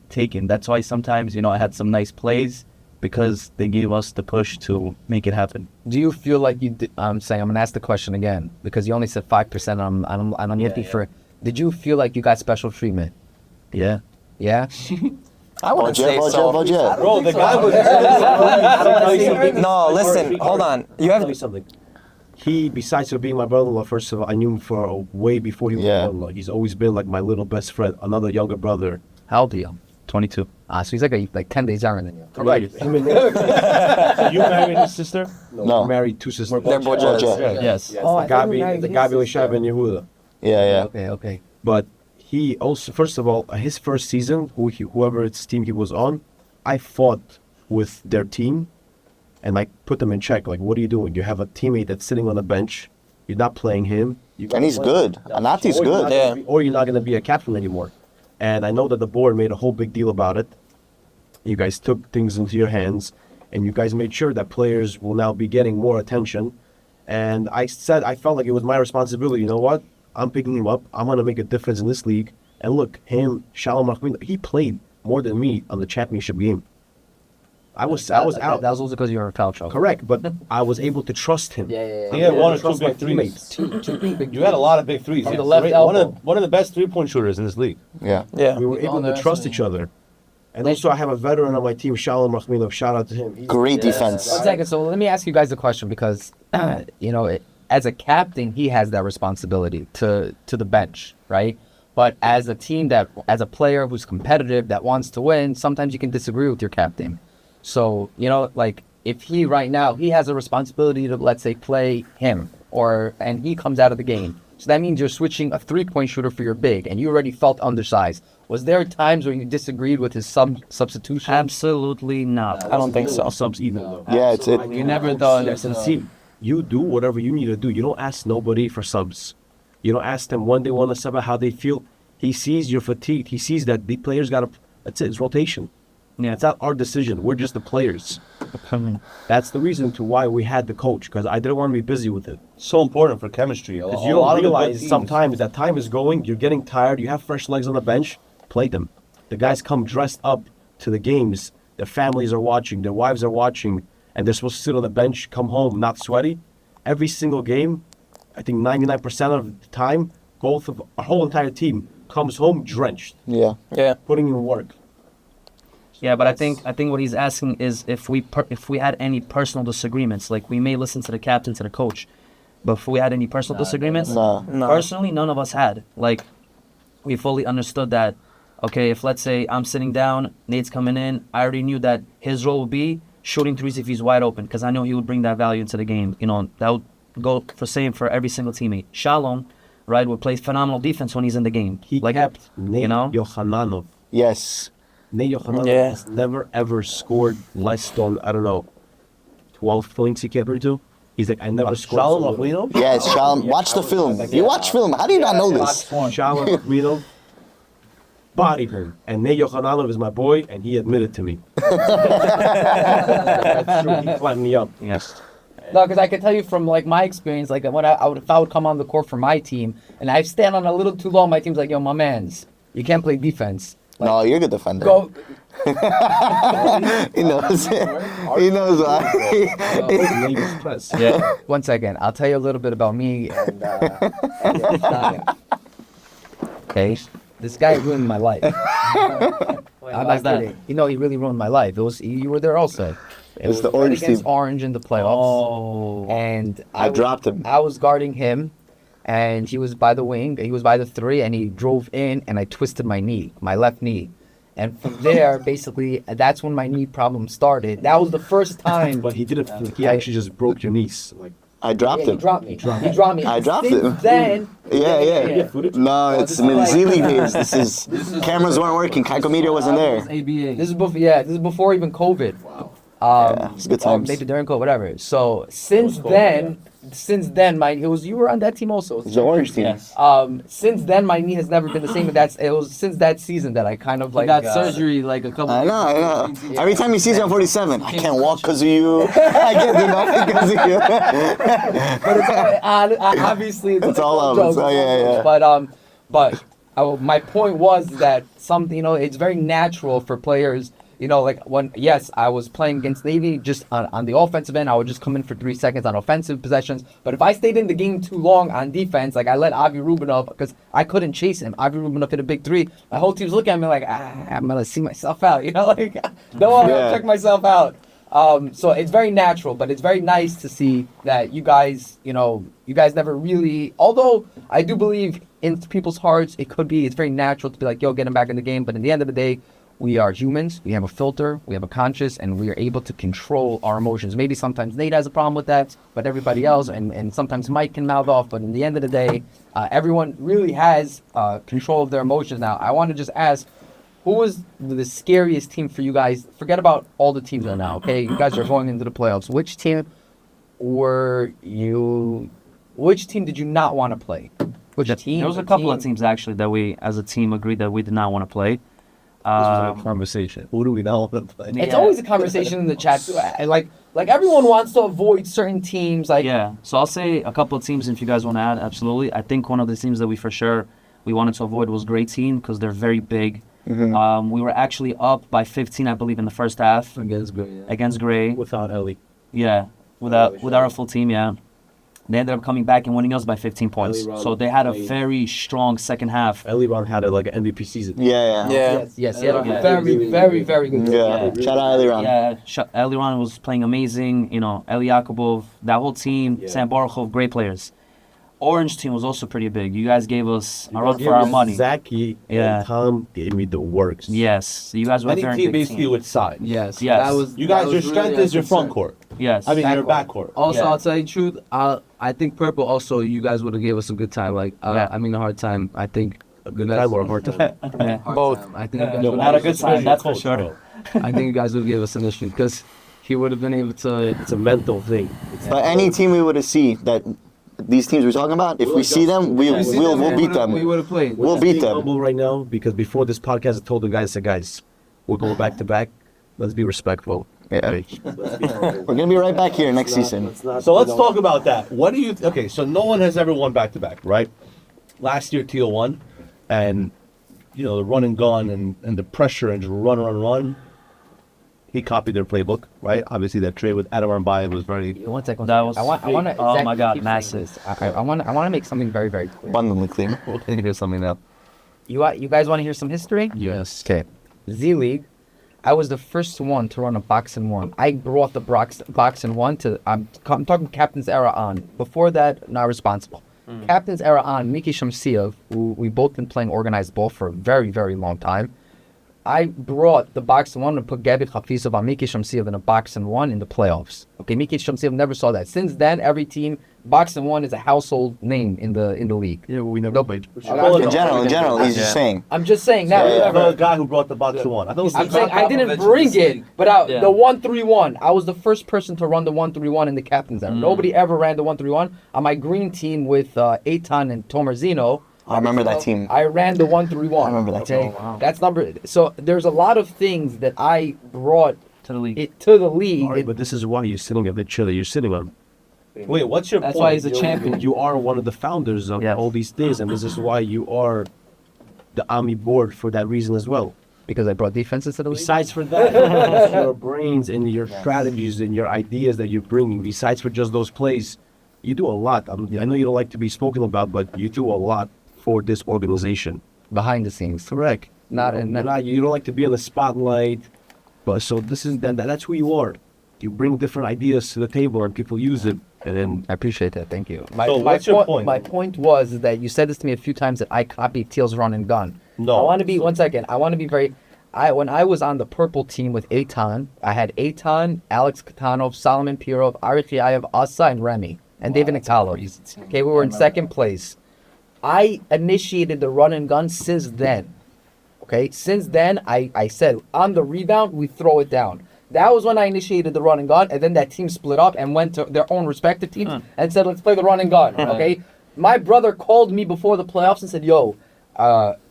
Speaker 8: That's why sometimes, I had some nice plays because they gave us the push to make it happen.
Speaker 1: Do you feel like you? I'm gonna ask the question again because you only said 5%. I'm looking for. Did you feel like you got special treatment?
Speaker 8: Yeah.
Speaker 1: Yeah.
Speaker 4: I wouldn't say so.
Speaker 3: Budget.
Speaker 5: Bro, the guy was.
Speaker 4: No, listen, hold on. You
Speaker 2: I'll
Speaker 4: have
Speaker 2: tell you something. He, besides for being my brother-in-law, first of all, I knew him for way before he was my
Speaker 3: Yeah.
Speaker 2: brother-in-law. He's always been like my little best friend, another younger brother.
Speaker 1: How old are you?
Speaker 8: 22.
Speaker 1: So he's like 10 days younger than you.
Speaker 2: Right. Him and you married his sister?
Speaker 3: No.
Speaker 2: I married 2 sisters.
Speaker 4: They're Bojas.
Speaker 3: Bojas.
Speaker 2: Yes.
Speaker 1: Oh, I thought
Speaker 2: Gabi,
Speaker 1: you married
Speaker 2: the
Speaker 1: his
Speaker 2: Gabi
Speaker 1: sister.
Speaker 2: Lishab and Yehuda.
Speaker 3: Yeah.
Speaker 1: Okay.
Speaker 2: But he also, first of all, his first season, whoever its team he was on, I fought with their team and like put them in check. Like, what are you doing? You have a teammate that's sitting on the bench. You're not playing him.
Speaker 3: And he's good. Anati's good.
Speaker 4: Yeah.
Speaker 2: Or you're not going to be a captain anymore. And I know that the board made a whole big deal about it. You guys took things into your hands, and you guys made sure that players will now be getting more attention. And I said, I felt like it was my responsibility. You know what? I'm picking him up. I'm going to make a difference in this league. And look, Shalom Rachamim, he played more than me on the championship game. I was out.
Speaker 1: That was also because you were in foul trouble.
Speaker 2: Correct, but I was able to trust him.
Speaker 1: Yeah.
Speaker 5: He had one or two
Speaker 2: Trust my
Speaker 5: big threes.
Speaker 2: teammates.
Speaker 1: Two big.
Speaker 5: You had a lot of big threes.
Speaker 1: On
Speaker 5: Yeah.
Speaker 1: the left
Speaker 5: One
Speaker 1: elbow.
Speaker 5: one of the best 3-point shooters in this league.
Speaker 3: Yeah.
Speaker 4: Yeah.
Speaker 2: We were able to trust each other. And also, I have a veteran on my team, Shalom Rachmanov. Shout out to him. He's-
Speaker 3: Great defense.
Speaker 1: One second. So let me ask you guys a question because, as a captain, he has that responsibility to the bench, right? But as a team as a player who's competitive that wants to win, sometimes you can disagree with your captain. So if he right now he has a responsibility to, let's say, play him and he comes out of the game. So that means you're switching a 3-point shooter for your big, and you already felt undersized. Was there times where you disagreed with his substitution?
Speaker 7: Absolutely not.
Speaker 4: I don't think so.
Speaker 2: Subs either, though.
Speaker 3: Yeah, it's it.
Speaker 1: You never thought
Speaker 2: Listen, see, you do whatever you need to do. You don't ask nobody for subs. You don't ask them when they want to sub, how they feel. He sees you're fatigued. He sees that the players got to. That's it. It's rotation.
Speaker 7: Yeah.
Speaker 2: It's not our decision. We're just the players. That's the reason to why we had the coach, because I didn't want to be busy with it.
Speaker 5: So important for chemistry.
Speaker 2: Because you don't realize sometimes that time is going, you're getting tired, you have fresh legs on the bench, play them. The guys come dressed up to the games, their families are watching, their wives are watching, and they're supposed to sit on the bench, come home not sweaty. Every single game, I think 99% of the time, both of our whole entire team comes home drenched,
Speaker 3: Yeah.
Speaker 4: Yeah.
Speaker 2: putting in work.
Speaker 7: Yeah, but I think what he's asking is if we had any personal disagreements, like we may listen to the captain, to the coach, but if we had any personal disagreements,
Speaker 3: No.
Speaker 4: No.
Speaker 7: personally, none of us had. Like, we fully understood that. Okay, if let's say I'm sitting down, Nate's coming in, I already knew that his role would be shooting threes if he's wide open, because I know he would bring that value into the game. go for same for every single teammate. Shalom, right, would play phenomenal defense when he's in the game.
Speaker 2: He
Speaker 7: like,
Speaker 2: kept
Speaker 7: you know,
Speaker 2: Yohananov.
Speaker 3: Yes.
Speaker 2: Nate Yohananov
Speaker 4: Yeah.
Speaker 2: has never ever scored less than, I don't know, 12 points he kept into. He's like, I never scored.
Speaker 5: Shalom
Speaker 2: so little.
Speaker 5: Aquino?
Speaker 3: Yes, Shalom. Watch the film. You watch film. How do you not know this?
Speaker 2: Shalom Aquino bodied him. And Nate Yohananov is my boy, and he admitted to me. That's true. He flattened me up.
Speaker 7: yes.
Speaker 1: No, because I can tell you from like my experience, like when I would, if I would come on the court for my team and I stand on a little too long, my team's like, yo, my man's, you can't play defense.
Speaker 3: No, you're a good defender.
Speaker 1: Go.
Speaker 3: He knows. He knows why.
Speaker 2: Labels press.
Speaker 7: Yeah.
Speaker 1: 1 second. I'll tell you a little bit about me. And, okay. This guy ruined my life. I'm not
Speaker 7: that?
Speaker 1: kidding. You know, he really ruined my life. It was you were there also. It
Speaker 3: was the
Speaker 1: right
Speaker 3: Orange
Speaker 1: against
Speaker 3: team.
Speaker 1: Orange in the playoffs.
Speaker 7: Oh.
Speaker 1: And
Speaker 3: I dropped him.
Speaker 1: I was guarding him, and he was by the wing. He was by the 3, and he drove in, and I twisted my knee, my left knee. And from there, basically, that's when my knee problem started. That was the first time.
Speaker 2: But he didn't. He actually just broke your knees. Like,
Speaker 3: I dropped
Speaker 1: Yeah, he
Speaker 3: him.
Speaker 1: dropped me. He dropped me.
Speaker 3: I dropped
Speaker 1: Since
Speaker 3: him.
Speaker 1: Then,
Speaker 3: Yeah. No, it's Z-League days. This is cameras weren't working. Kaykov Media wasn't there.
Speaker 6: ABA.
Speaker 1: this is before. Yeah, this is before even COVID. Wow.
Speaker 3: Yeah, it's good times.
Speaker 1: Maybe during COVID, whatever. So since then, you were on that team also.
Speaker 3: It's the Orange team.
Speaker 7: Yes.
Speaker 1: Since then, my knee has never been the same. It was since that season that I kind of
Speaker 6: He
Speaker 1: like
Speaker 6: got surgery like a couple.
Speaker 3: I know. Every time he sees me on 47, I can't walk because of you. I can't do nothing because of you.
Speaker 1: But it's obviously
Speaker 3: It's all love.
Speaker 1: jokes,
Speaker 3: It's all- yeah.
Speaker 1: But my point was that it's very natural for players. Like yes, I was playing against Navy just on the offensive end. I would just come in for 3 seconds on offensive possessions. But if I stayed in the game too long on defense, like I let Avi Rubinov, because I couldn't chase him. Avi Rubinov hit a big 3. My whole team's looking at me like, I'm going to see myself out. Like, don't want to check myself out. So it's very natural, but it's very nice to see that you guys never really, although I do believe in people's hearts, it's very natural to be like, yo, get him back in the game. But at the end of the day, we are humans. We have a filter. We have a conscience, and we are able to control our emotions. Maybe sometimes Nate has a problem with that, but everybody else, and sometimes Mike can mouth off. But in the end of the day, everyone really has control of their emotions now. I want to just ask, who was the scariest team for you guys? Forget about all the teams right now, okay? You guys are going into the playoffs. Which team did you not want to play? Which team?
Speaker 7: There was a couple of teams actually that we, as a team, agreed that we did not want to play.
Speaker 2: this was a conversation. Who do we not want to play?
Speaker 1: It's always a conversation in the chat too. Like everyone wants to avoid certain teams. Like
Speaker 7: Yeah, so I'll say a couple of teams if you guys want to add, absolutely. I think one of the teams that we wanted to avoid was Gray Team because they're very big. We were actually up by 15, I believe, in the first half against Gray.
Speaker 2: Without Ellie.
Speaker 7: Yeah, without our full team, yeah. They ended up coming back and winning us by 15 points.
Speaker 2: Ellie Ron
Speaker 7: So they had a
Speaker 2: played-
Speaker 7: very strong second half.
Speaker 2: Ellie Ron had like an MVP season.
Speaker 3: Yeah.
Speaker 1: yes,
Speaker 7: Yeah.
Speaker 1: very, very, very good.
Speaker 3: Yeah. Shout out Eliran.
Speaker 7: Yeah, Eliran was playing amazing. Eli Yakubov, that whole team, Sam Baruchov, great players. Orange team was also pretty big. You guys gave us a run for our money.
Speaker 2: Zaki
Speaker 7: Yeah.
Speaker 2: and Tom gave me the works.
Speaker 7: Yes, so you guys were a
Speaker 5: Any
Speaker 7: very
Speaker 5: team
Speaker 7: big
Speaker 5: basically
Speaker 7: team.
Speaker 5: with size.
Speaker 6: Yes.
Speaker 7: Yes.
Speaker 6: That was,
Speaker 5: You guys,
Speaker 6: that
Speaker 5: your
Speaker 6: was
Speaker 5: strength
Speaker 6: really
Speaker 5: is your
Speaker 6: our
Speaker 5: front
Speaker 6: concern.
Speaker 5: court.
Speaker 7: Yes.
Speaker 5: I mean, your
Speaker 1: Backcourt.
Speaker 5: back court.
Speaker 6: Also,
Speaker 7: Yeah.
Speaker 6: I'll tell you the truth. I think purple. Also, you guys would have gave us a good time. Like,
Speaker 7: Yeah.
Speaker 6: I mean, a hard time. I think
Speaker 2: A good time or a hard time?
Speaker 7: Yeah.
Speaker 4: Both.
Speaker 6: I think you guys
Speaker 7: No,
Speaker 6: would've
Speaker 7: not a
Speaker 6: gave
Speaker 7: good
Speaker 6: us
Speaker 7: time, that's for sure.
Speaker 6: I think you guys would give us an issue because he would have been able to.
Speaker 2: It's a mental thing.
Speaker 3: But any team we would have seen that these teams we're talking about, if we see them, we'll beat them.
Speaker 6: We would have played.
Speaker 3: We'll beat them.
Speaker 2: Humble right now because before this podcast, I told the guys, I said, guys, we're going back to back. Let's be respectful.
Speaker 3: Yeah. We're gonna be right back here next season.
Speaker 5: So let's talk about that. What do you? Okay, so no one has ever won back to back, right? Last year, Teal won, and the run and gun and the pressure and just run. He copied their playbook, right? Obviously, that trade with Adamar and Bayev was very.
Speaker 1: 1 second.
Speaker 7: That was
Speaker 1: I want to.
Speaker 7: oh my God, massive.
Speaker 1: I want to make something very, very clear.
Speaker 3: Abundantly clear.
Speaker 6: Can you hear something now?
Speaker 1: You guys want to hear some history?
Speaker 6: Yes.
Speaker 1: Okay. Z-League, I was the first one to run a box and one. I brought the box and one to, I'm talking Captain's era on. Before that, not responsible. Captain's era on, Miki Shamsiev, who we both been playing organized ball for a very, very long time. I brought the box and one and put Gabi Khafizov on Miki Shamsiyev in a box and one in the playoffs. Okay, Miki Shamsiyev never saw that. Since then, every team box and one is a household name in the league.
Speaker 2: Yeah, we never played.
Speaker 3: In general, he's just saying.
Speaker 1: I'm just saying now.
Speaker 3: Yeah,
Speaker 5: The guy who brought the box to one. I thought it was
Speaker 1: I'm
Speaker 5: the
Speaker 1: saying
Speaker 5: guy-
Speaker 1: I didn't bring it, but
Speaker 7: Yeah.
Speaker 1: the 1-3-1. I was the first person to run the 1-3-1 in the captain's era. Nobody ever ran the 1-3-1 on my green team with Eitan and Tomarzino.
Speaker 3: I remember that team.
Speaker 1: I ran the 1-3-1.
Speaker 3: I remember that
Speaker 1: okay?
Speaker 3: team. Oh, wow.
Speaker 1: That's number. So there's a lot of things that I brought
Speaker 7: To the league.
Speaker 1: it to the league.
Speaker 2: All right, but this is why you're sitting at the chair that you're sitting on.
Speaker 5: Wait, what's your
Speaker 6: That's
Speaker 5: point?
Speaker 6: why he's a champion.
Speaker 2: You are one of the founders of
Speaker 7: Yeah.
Speaker 2: all these things, and this is why you are the Army board for that reason as well.
Speaker 1: Because I brought defenses to the league.
Speaker 2: Besides for that, your brains and your strategies and your ideas that you're bringing, besides for just those plays, you do a lot. I know you don't like to be spoken about, but you do a lot for this organization.
Speaker 1: Behind the scenes.
Speaker 2: Correct.
Speaker 1: Not in
Speaker 2: You don't like to be in the spotlight, but so this is that's who you are. You bring different ideas to the table and people use it, and then
Speaker 1: I appreciate that. Thank you.
Speaker 5: So what's your point?
Speaker 1: My point was that you said this to me a few times that I copied Teal's run and gun.
Speaker 5: No.
Speaker 1: I want to be, one second, I want to be very, when I was on the purple team with Eitan, I had Eitan, Alex Katanov, Solomon Pirov, Arik Yayev, Asa, and Remy, and David Niktalov. Okay, we were in second place. I initiated the run and gun since then. Okay, since then, I said, on the rebound, we throw it down. That was when I initiated the run and gun, and then that team split up and went to their own respective teams and said, let's play the run and gun, okay? My brother called me before the playoffs and said, yo,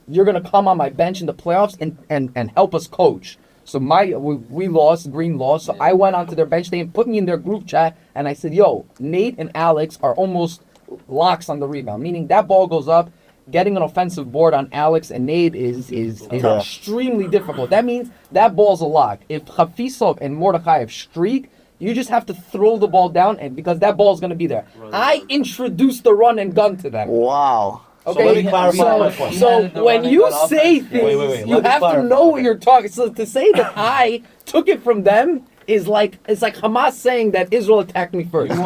Speaker 1: you're going to come on my bench in the playoffs and help us coach. So we lost, Green lost, so I went onto their bench. They put me in their group chat, and I said, yo, Nate and Alex are almost locks on the rebound, meaning that ball goes up. Getting an offensive board on Alex and Nate is extremely difficult. That means that ball's a lock. If Khafizov and Mordechai streak, you just have to throw the ball down, and because that ball's going to be there. I introduced the run and gun to them.
Speaker 3: Wow.
Speaker 1: Okay,
Speaker 5: let me clarify my point.
Speaker 1: so when you say things,
Speaker 5: Wait,
Speaker 1: you
Speaker 5: let me
Speaker 1: have to
Speaker 5: clarify.
Speaker 1: know what you're talking. So to say that I took it from them is like Hamas saying that Israel attacked me first. I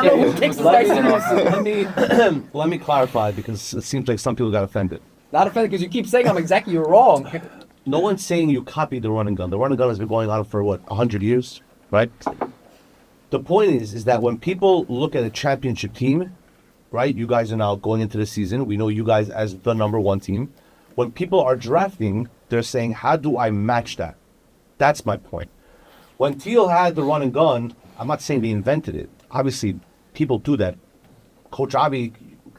Speaker 1: don't know who takes this guy seriously.
Speaker 5: Let me clarify because it seems like some people got offended.
Speaker 1: Not offended because you keep saying I'm exactly wrong.
Speaker 5: No one's saying you copied the run and gun. The run and gun has been going on for what, 100 years, right? The point is that when people look at a championship team, right? You guys are now going into the season. We know you guys as the number one team. When people are drafting, they're saying, how do I match that? That's my point. When Teal had the run and gun, I'm not saying they invented it. Obviously, people do that. Coach Avi,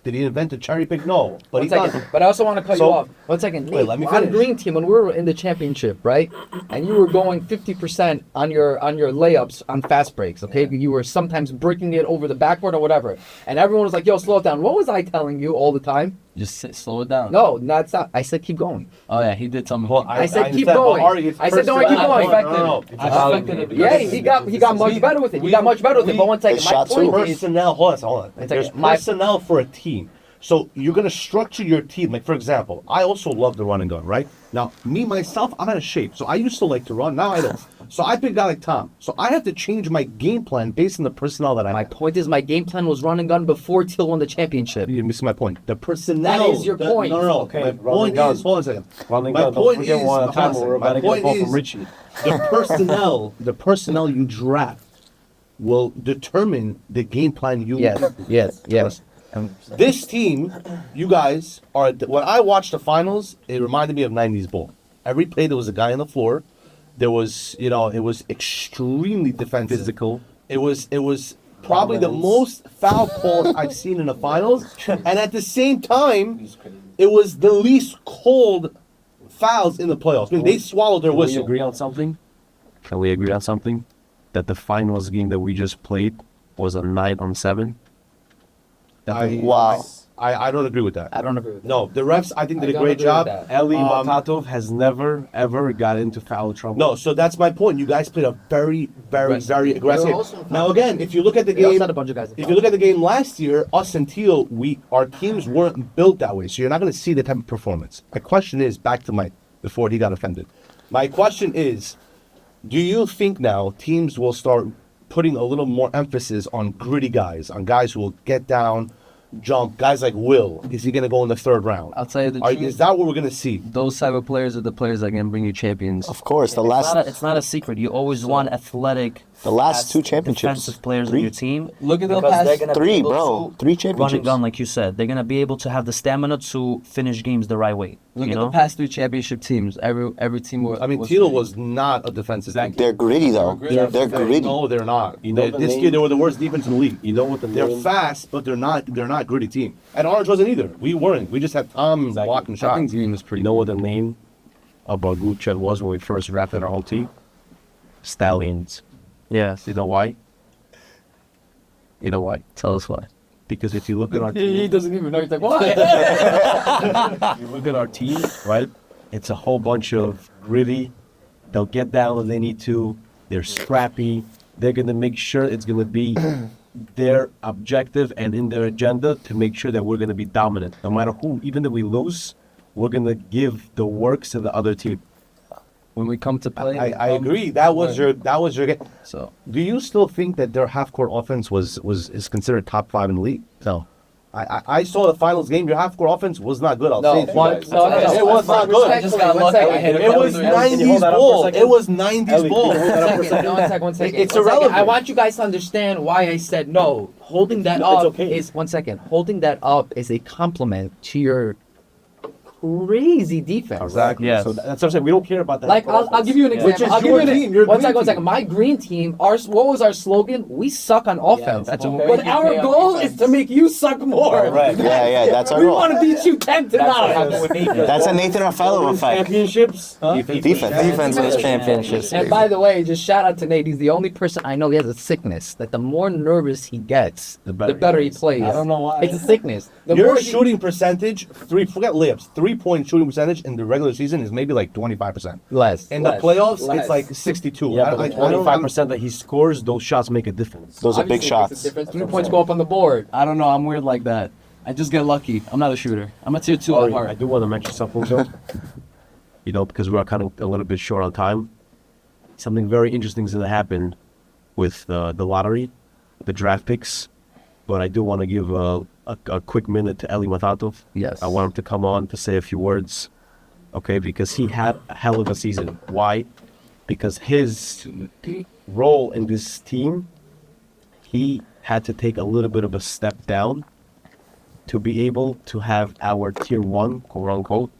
Speaker 5: did he invent the cherry pick? No, but
Speaker 1: One
Speaker 5: he
Speaker 1: second.
Speaker 5: does.
Speaker 1: But I also want to cut
Speaker 5: So-
Speaker 1: you off. 1 second.
Speaker 5: Wait, let me
Speaker 1: on
Speaker 5: finish.
Speaker 1: green team, when we were in the championship, right? And you were going 50% on your layups on fast breaks, okay? You were sometimes breaking it over the backboard or whatever. And everyone was like, yo, slow it down. What was I telling you all the time?
Speaker 6: Just slow it down.
Speaker 1: No, that's not. I said keep going.
Speaker 6: Oh yeah, he did something.
Speaker 5: Well,
Speaker 1: I said keep
Speaker 5: understand, but
Speaker 1: going.
Speaker 5: Ari, it's
Speaker 1: I said don't keep
Speaker 5: personal.
Speaker 1: going.
Speaker 5: No.
Speaker 6: I expected it.
Speaker 1: Yeah, he got much better with it. He got much better with it. But 1 second,
Speaker 3: They
Speaker 1: my
Speaker 3: shot
Speaker 1: point
Speaker 3: too.
Speaker 1: is,
Speaker 5: Personnel, hold on.
Speaker 1: It's
Speaker 5: There's
Speaker 1: like my-
Speaker 5: personnel for a team. So you're going to structure your team. Like, for example, I also love the run and gun, right? Now, me, myself, I'm out of shape. So I used to like to run. Now I don't. So I picked a guy like Tom. So I have to change my game plan based on the personnel that I
Speaker 1: my
Speaker 5: have.
Speaker 1: point is my game plan was run and gun before Teal won the championship.
Speaker 5: You're missing my point. The personnel.
Speaker 1: That is your point.
Speaker 5: No.
Speaker 8: Okay,
Speaker 5: My
Speaker 8: run and
Speaker 5: point
Speaker 8: gun.
Speaker 5: is, hold on a second.
Speaker 8: Run and
Speaker 5: My
Speaker 8: gun. Don't
Speaker 5: point
Speaker 8: forget
Speaker 5: is,
Speaker 8: one
Speaker 5: hold on a
Speaker 8: time
Speaker 5: second.
Speaker 8: we're about
Speaker 5: My
Speaker 8: to get a
Speaker 5: point
Speaker 8: call from
Speaker 5: is,
Speaker 8: Richie.
Speaker 5: the personnel you draft will determine the game plan you
Speaker 1: Yes.
Speaker 5: This team, you guys are. When I watched the finals, it reminded me of '90s ball. Every play there was a guy on the floor. There was, it was extremely defensive.
Speaker 2: physical.
Speaker 5: It was probably the most foul calls I've seen in the finals, and at the same time, it was the least called fouls in the playoffs. I mean, they swallowed their
Speaker 2: Can we
Speaker 5: whistle.
Speaker 2: agree on something? Can we agree on something? That the finals game that we just played was a 9-on-7.
Speaker 3: Wow.
Speaker 5: I don't agree with that.
Speaker 1: I don't agree with that.
Speaker 5: No, the refs I think did
Speaker 1: I
Speaker 5: a
Speaker 1: don't
Speaker 5: great
Speaker 1: agree
Speaker 5: job.
Speaker 1: with that.
Speaker 2: Eli
Speaker 5: Um,
Speaker 2: Matatov has never ever got into foul trouble.
Speaker 5: No, so that's my point. You guys played a very, very,
Speaker 1: Aggressive.
Speaker 5: very
Speaker 1: They were
Speaker 5: aggressive.
Speaker 1: also
Speaker 5: Now again, if you look at the
Speaker 1: They also
Speaker 5: game,
Speaker 1: had a bunch of guys in
Speaker 5: if you look at the game last year, us and Teal, our teams weren't built that way. So you're not going to see the type of performance. My question is back to Mike before he got offended. My question is, do you think now teams will start putting a little more emphasis on gritty guys, on guys who will get down, jump, guys like Will, is he going to go in the third round?
Speaker 6: I'll tell you the
Speaker 5: Are,
Speaker 6: truth.
Speaker 5: is that what we're going to see?
Speaker 6: Those type of players are the players that can bring you champions.
Speaker 3: Of course,
Speaker 7: It's not a secret. You always want athletic,
Speaker 3: the last
Speaker 7: fast,
Speaker 3: two championships.
Speaker 7: defensive players on
Speaker 3: Three.
Speaker 7: your team.
Speaker 6: Look at the
Speaker 7: Because
Speaker 6: past
Speaker 7: they're gonna be
Speaker 3: Three,
Speaker 7: able
Speaker 3: bro.
Speaker 7: to
Speaker 3: Three
Speaker 7: run
Speaker 3: championships.
Speaker 7: and gun, like you said. They're gonna be able to have the stamina to finish games the right way.
Speaker 6: Look
Speaker 7: you
Speaker 6: at
Speaker 7: know,
Speaker 6: the past 3 championship teams. Every team was.
Speaker 5: I mean, Tito was not a defensive team.
Speaker 3: They're gritty though. They're gritty.
Speaker 5: No, they're not.
Speaker 2: You know the
Speaker 5: This
Speaker 2: name-
Speaker 5: year they were the worst defense in the league.
Speaker 2: You know what the
Speaker 5: They're
Speaker 2: name-
Speaker 5: fast, but they're not gritty team. And Orange wasn't either. We weren't. We just had Tom blocking
Speaker 6: I
Speaker 5: shots.
Speaker 6: think Green was pretty.
Speaker 2: You know what the name of our group chat was when we first drafted our whole team? Stallions.
Speaker 7: yes.
Speaker 2: You know why? You know why?
Speaker 6: Tell us why.
Speaker 2: Because if you look at our team,
Speaker 6: doesn't even know. He's like, why?
Speaker 2: you look at our team, right? It's a whole bunch of gritty. They'll get down when they need to. They're scrappy. They're gonna make sure it's gonna be their objective and in their agenda to make sure that we're gonna be dominant, no matter who. Even if we lose, we're gonna give the works to the other team.
Speaker 6: When we come to play,
Speaker 5: I agree. That was your game.
Speaker 6: So
Speaker 5: Do you still think that their half court offense is considered top 5 in the league?
Speaker 6: no.
Speaker 5: I saw the finals game. Your half court offense was not good. I'll
Speaker 1: No,
Speaker 5: say it to you
Speaker 1: one-
Speaker 5: guys.
Speaker 1: no, no, no.
Speaker 5: It was not good.
Speaker 1: I just got lucky. I hit a
Speaker 5: It was
Speaker 1: couple threes.
Speaker 5: 90s ball. It was 90s ball.
Speaker 1: One second.
Speaker 5: It's
Speaker 1: One second.
Speaker 5: irrelevant.
Speaker 1: I want you guys to understand why I said no. Holding that up
Speaker 2: okay.
Speaker 1: is 1 second. Holding that up is a compliment to your crazy defense.
Speaker 5: Exactly.
Speaker 7: Yes.
Speaker 2: So that's what I'm saying. We don't care about that.
Speaker 1: Like I'll give you an example.
Speaker 5: Which is
Speaker 1: I'll give
Speaker 5: your
Speaker 1: you an-
Speaker 5: team, your
Speaker 1: one
Speaker 5: green
Speaker 1: second, one
Speaker 5: team.
Speaker 1: second. My green team. What was our slogan? We suck on offense.
Speaker 6: that's a
Speaker 1: but our goal is to make you suck more.
Speaker 2: Right.
Speaker 3: Yeah, that's our
Speaker 1: We
Speaker 3: goal.
Speaker 1: want to beat you 10-9.
Speaker 3: That's a Nathan Rafaelo effect.
Speaker 2: Championships.
Speaker 3: Defense.
Speaker 4: Defense wins championships.
Speaker 1: And by the way, just shout out to Nate. He's the only person I know he has a sickness that the more nervous he gets, the better he plays.
Speaker 2: I don't know why.
Speaker 1: It's a sickness. The
Speaker 5: Your
Speaker 1: more he-
Speaker 5: shooting percentage, forget layups, 3-point shooting percentage in the regular season is maybe like 25%.
Speaker 1: less.
Speaker 5: In the playoffs, it's like 62.
Speaker 2: Yeah,
Speaker 5: I-
Speaker 2: but
Speaker 5: I-
Speaker 2: the
Speaker 5: I don't-
Speaker 2: 25% that he scores, those shots make a difference.
Speaker 3: Those are big shots.
Speaker 1: 3 points go up on the board.
Speaker 6: I don't know. I'm weird like that. I just get lucky. I'm not a shooter. I'm a tier 2 at
Speaker 2: I
Speaker 6: heart.
Speaker 2: do want to mention something, though. You know, because we're kind of a little bit short on time. Something very interesting is going to happen with the lottery, the draft picks. But I do want to give a quick minute to Eli Matatov.
Speaker 6: Yes.
Speaker 2: I want him to come on to say a few words. Okay, because he had a hell of a season. Why? Because his role in this team, he had to take a little bit of a step down to be able to have our tier 1, quote unquote,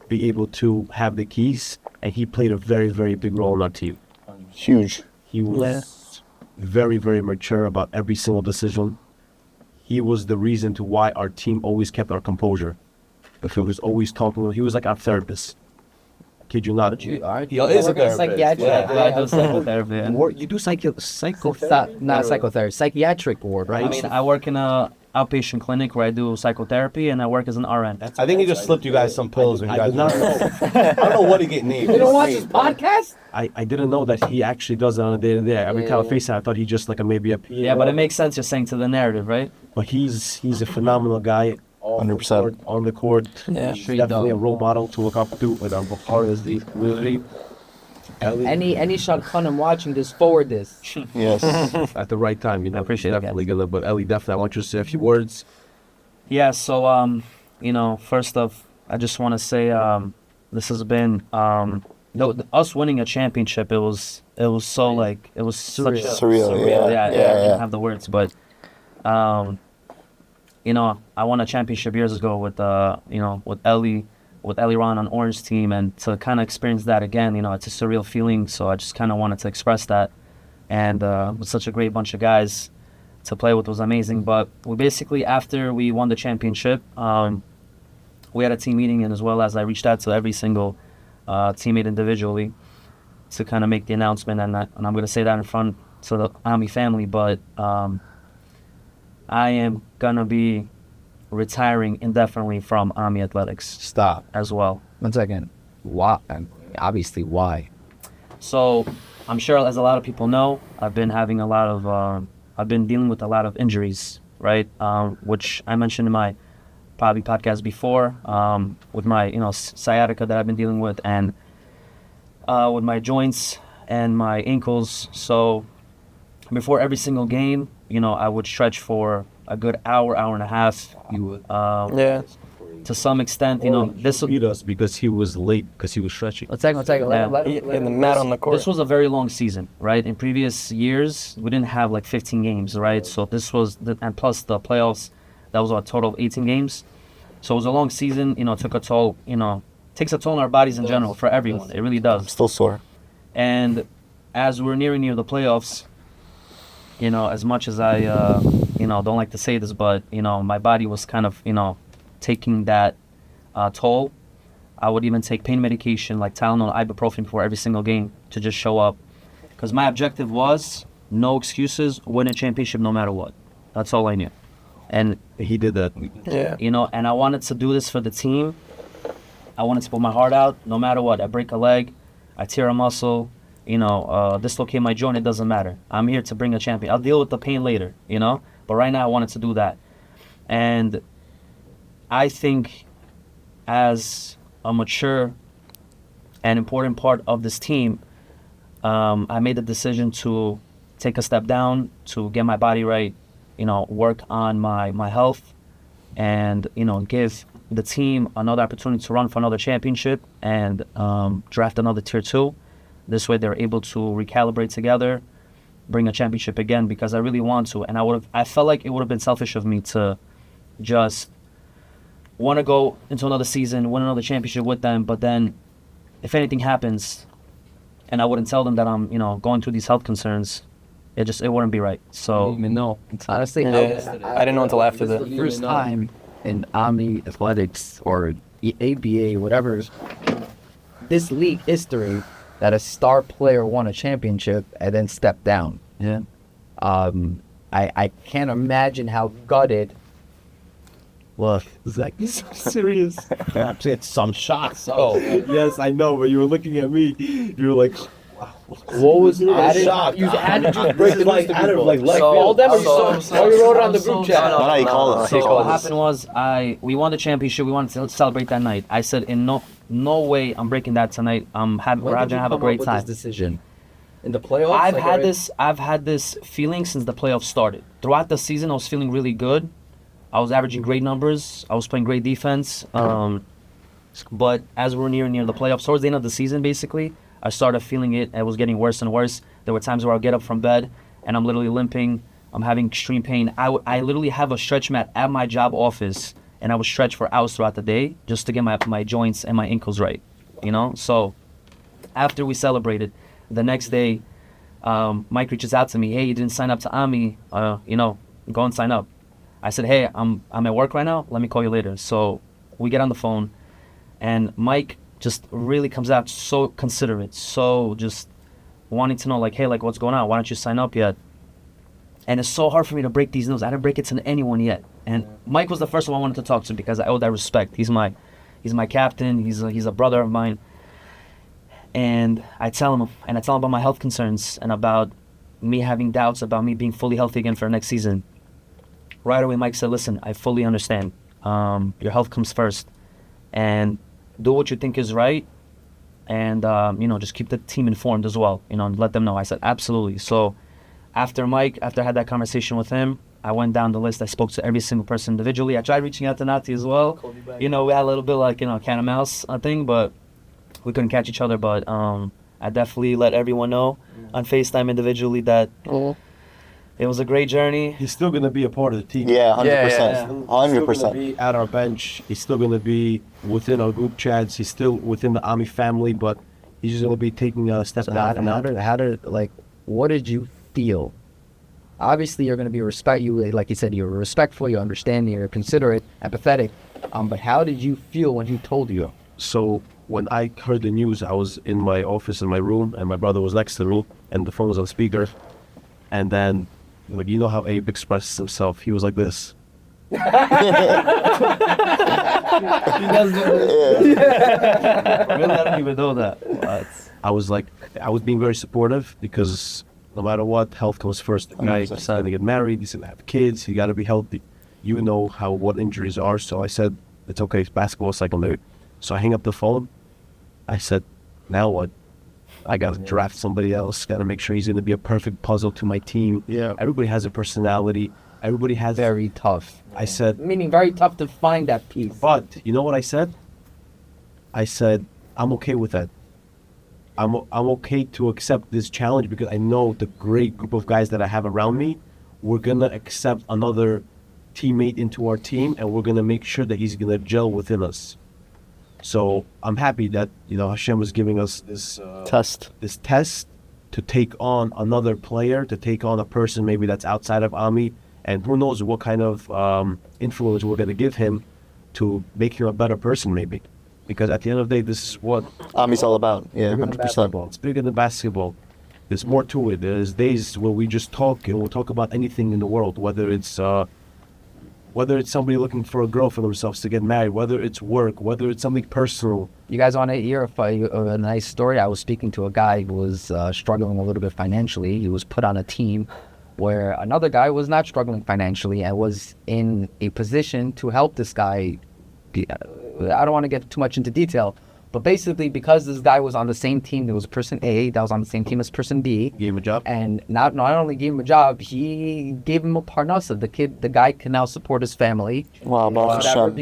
Speaker 2: be able to have the keys, and he played a very, very big role in our team.
Speaker 3: Huge.
Speaker 2: He was very, very mature about every single decision. He was the reason to why our team always kept our composure. He was always talking. He was like our therapist. Kid you not.
Speaker 5: He is a
Speaker 1: Working
Speaker 5: therapist.
Speaker 1: psychiatric.
Speaker 7: I do psychotherapy.
Speaker 2: You do
Speaker 1: Not psychotherapy, psychiatric ward, right?
Speaker 7: I mean, I work in a outpatient clinic where I do psychotherapy, and I work as an RN.
Speaker 5: I think he just slipped you guys some pills. And you
Speaker 2: I
Speaker 5: guys
Speaker 2: did not know.
Speaker 5: I don't know what he get named.
Speaker 1: you don't watch his podcast?
Speaker 2: I didn't know that he actually does it on a day to day. Every time I face him, I thought he just like maybe a PA.
Speaker 7: Yeah, but it makes sense. You're saying to the narrative, right?
Speaker 2: But he's a phenomenal guy.
Speaker 3: 100%.
Speaker 2: On the court.
Speaker 4: Yeah.
Speaker 2: He's definitely a role model to look up to. With Bukhari is the really
Speaker 1: Any shot fun I'm watching this, forward this.
Speaker 3: Yes.
Speaker 2: at the right time. You know,
Speaker 7: appreciate it,
Speaker 2: definitely good. But Ellie, definitely, I want you to say a few words.
Speaker 7: Yeah, so you know, first off, I just want to say this has been us winning a championship. It was so like it was such
Speaker 3: Surreal, yeah.
Speaker 7: I
Speaker 3: Yeah.
Speaker 7: don't have the words, but you know, I won a championship years ago with with Ellie Ron on Orange team, and to kind of experience that again, you know, it's a surreal feeling. So I just kind of wanted to express that, and with such a great bunch of guys to play with was amazing. But we basically, after we won the championship, we had a team meeting, and as well as I reached out to every single teammate individually to kind of make the announcement, and I'm going to say that in front to the Ami family, but I am going to be retiring indefinitely from Ami Athletics
Speaker 5: Stop.
Speaker 7: as well.
Speaker 1: 1 second. Why? Obviously, why?
Speaker 7: So I'm sure, as a lot of people know, I've been dealing with a lot of injuries, right? Which I mentioned in my probably podcast before, with my sciatica that I've been dealing with, and with my joints and my ankles. So before every single game, I would stretch for a good hour, hour and a half.
Speaker 6: You would.
Speaker 4: Yeah.
Speaker 7: To some extent, you know, this
Speaker 2: beat us because he was late because he was stretching.
Speaker 1: Let's take it.
Speaker 7: Yeah.
Speaker 4: In the mat on the court.
Speaker 7: This was a very long season, right? In previous years, we didn't have like 15 games, right? So this was, and plus the playoffs, that was a total of 18 games. So it was a long season, you know, took a toll, you know, takes a toll on our bodies in general for everyone. It really does.
Speaker 3: Still sore.
Speaker 7: And as we're nearing near the playoffs, you know, as much as I, you know, don't like to say this, but, you know, my body was kind of, you know, taking that toll. I would even take pain medication like Tylenol, ibuprofen before every single game to just show up. Because my objective was no excuses, win a championship no matter what. That's all I knew. And,
Speaker 2: He did that.
Speaker 4: Yeah.
Speaker 7: you know, and I wanted to do this for the team. I wanted to put my heart out no matter what. I break a leg, I tear a muscle, you know, dislocate my joint, it doesn't matter. I'm here to bring a champion. I'll deal with the pain later, you know? But right now I wanted to do that. And I think as a mature and important part of this team, I made the decision to take a step down, to get my body right, you know, work on my health, and, you know, give the team another opportunity to run for another championship and draft another tier 2. This way they're able to recalibrate together, bring a championship again, because I really want to. And I felt like it would have been selfish of me to just want to go into another season, win another championship with them, but then if anything happens and I wouldn't tell them that I'm, you know, going through these health concerns, it wouldn't be right.
Speaker 6: I
Speaker 7: So
Speaker 6: didn't even know.
Speaker 1: Honestly,
Speaker 4: Yeah. I didn't know until after
Speaker 1: this
Speaker 4: that.
Speaker 1: is the first time in Omni Athletics or ABA, whatever, this league history that a star player won a championship and then stepped down.
Speaker 6: Yeah.
Speaker 1: I can't imagine how gutted.
Speaker 2: Look, Zach, you're so serious. I hit some shots.
Speaker 1: Oh.
Speaker 2: Yes, I know, but you were looking at me. You were like,
Speaker 1: What was
Speaker 2: you were
Speaker 1: added?
Speaker 2: shocked.
Speaker 1: You had to just break the news to
Speaker 2: out of
Speaker 1: people.
Speaker 2: like left
Speaker 7: So-
Speaker 2: field.
Speaker 1: All them, or
Speaker 7: so-
Speaker 1: you
Speaker 7: so-
Speaker 1: you wrote it on the
Speaker 7: so-
Speaker 1: group
Speaker 7: so-
Speaker 1: chat.
Speaker 3: No, no, he called us.
Speaker 7: So
Speaker 3: He
Speaker 7: what
Speaker 3: called us.
Speaker 7: happened was we won the championship. We wanted to celebrate that night. I said, in no way I'm breaking that tonight. We're
Speaker 1: When
Speaker 7: gonna
Speaker 1: did you
Speaker 7: have a
Speaker 1: come
Speaker 7: great
Speaker 1: up with
Speaker 7: time.
Speaker 1: this decision? In the playoffs?
Speaker 7: I've had this feeling since the playoffs started. Throughout the season, I was feeling really good. I was averaging great numbers. I was playing great defense. But as we're near the playoffs, towards the end of the season, basically, I started feeling it. It was getting worse and worse. There were times where I'll get up from bed and I'm literally limping. I'm having extreme pain. I literally have a stretch mat at my job office, and I would stretch for hours throughout the day just to get my joints and my ankles right. You know. So after we celebrated, the next day, Mike reaches out to me. Hey, you didn't sign up to AMI. You know, go and sign up. I said, hey, I'm at work right now. Let me call you later. So we get on the phone, and Mike just really comes out so considerate, so just wanting to know, like, hey, like, what's going on? Why don't you sign up yet? And it's so hard for me to break these news. I didn't break it to anyone yet. And Mike was the first one I wanted to talk to because I owe that respect. He's my captain. He's a brother of mine. And I tell him about my health concerns and about me having doubts about me being fully healthy again for next season. Right away, Mike said, listen, I fully understand. Your health comes first. And do what you think is right. And, you know, just keep the team informed as well. You know, and let them know. I said, absolutely. So after I had that conversation with him, I went down the list. I spoke to every single person individually. I tried reaching out to Nati as well. You know, we had a little bit like, you know, cat and mouse thing, but we couldn't catch each other. But I definitely let everyone know on FaceTime individually that it was a great journey.
Speaker 2: He's still going to be a part of the team.
Speaker 3: Yeah, 100%.
Speaker 1: Yeah.
Speaker 2: He's still
Speaker 3: 100%.
Speaker 2: going to be at our bench. He's still going to be within our group chats. He's still within the Ami family, but he's just going to be taking a step
Speaker 1: So
Speaker 2: down.
Speaker 1: what did you feel? Obviously, you're going to be like you said, you're respectful, you understand, you're considerate, empathetic. But how did you feel when he told you?
Speaker 2: So when I heard the news, I was in my office in my room, and my brother was next to me, and the phone was on speaker. And then, like, you know how Abe expresses himself? He was like this.
Speaker 7: Really, I don't even know that. But
Speaker 2: I was being very supportive because no matter what, health comes first. The guy decided to get married, he's gonna have kids, he gotta be healthy. You know what injuries are, so I said, it's okay, it's basketball, secondary. So I hang up the phone. I said, now what? I gotta draft somebody else, gotta make sure he's gonna be a perfect puzzle to my team.
Speaker 5: Yeah.
Speaker 2: Everybody has a personality. Everybody has.
Speaker 1: Very tough.
Speaker 2: I said,
Speaker 1: Meaning very tough to find that piece.
Speaker 2: but you know what I said? I said I'm okay with that. I'm okay to accept this challenge because I know the great group of guys that I have around me. We're gonna accept another teammate into our team, and we're gonna make sure that he's gonna gel within us. So I'm happy that Hashem was giving us this test to take on another player, to take on a person maybe that's outside of Ami, and who knows what kind of influence we're gonna give him to make him a better person maybe. Because at the end of the day, this is what
Speaker 3: Ami's all about. Yeah,
Speaker 2: bigger than
Speaker 3: 100%.
Speaker 2: basketball. It's bigger than basketball. There's more to it. There's days where we just talk and we'll talk about anything in the world, whether it's somebody looking for a girl for themselves to get married, whether it's work, whether it's something personal.
Speaker 1: You guys want to hear a nice story? I was speaking to a guy who was struggling a little bit financially. He was put on a team where another guy was not struggling financially and was in a position to help this guy. I don't want to get too much into detail, but basically because this guy was on the same team, there was person A that was on the same team as person B.
Speaker 2: Gave him a job.
Speaker 1: And not only gave him a job, he gave him a parnasa. The guy can now support his family.
Speaker 3: Wow, Baruch
Speaker 1: Whatever,
Speaker 3: Hashem.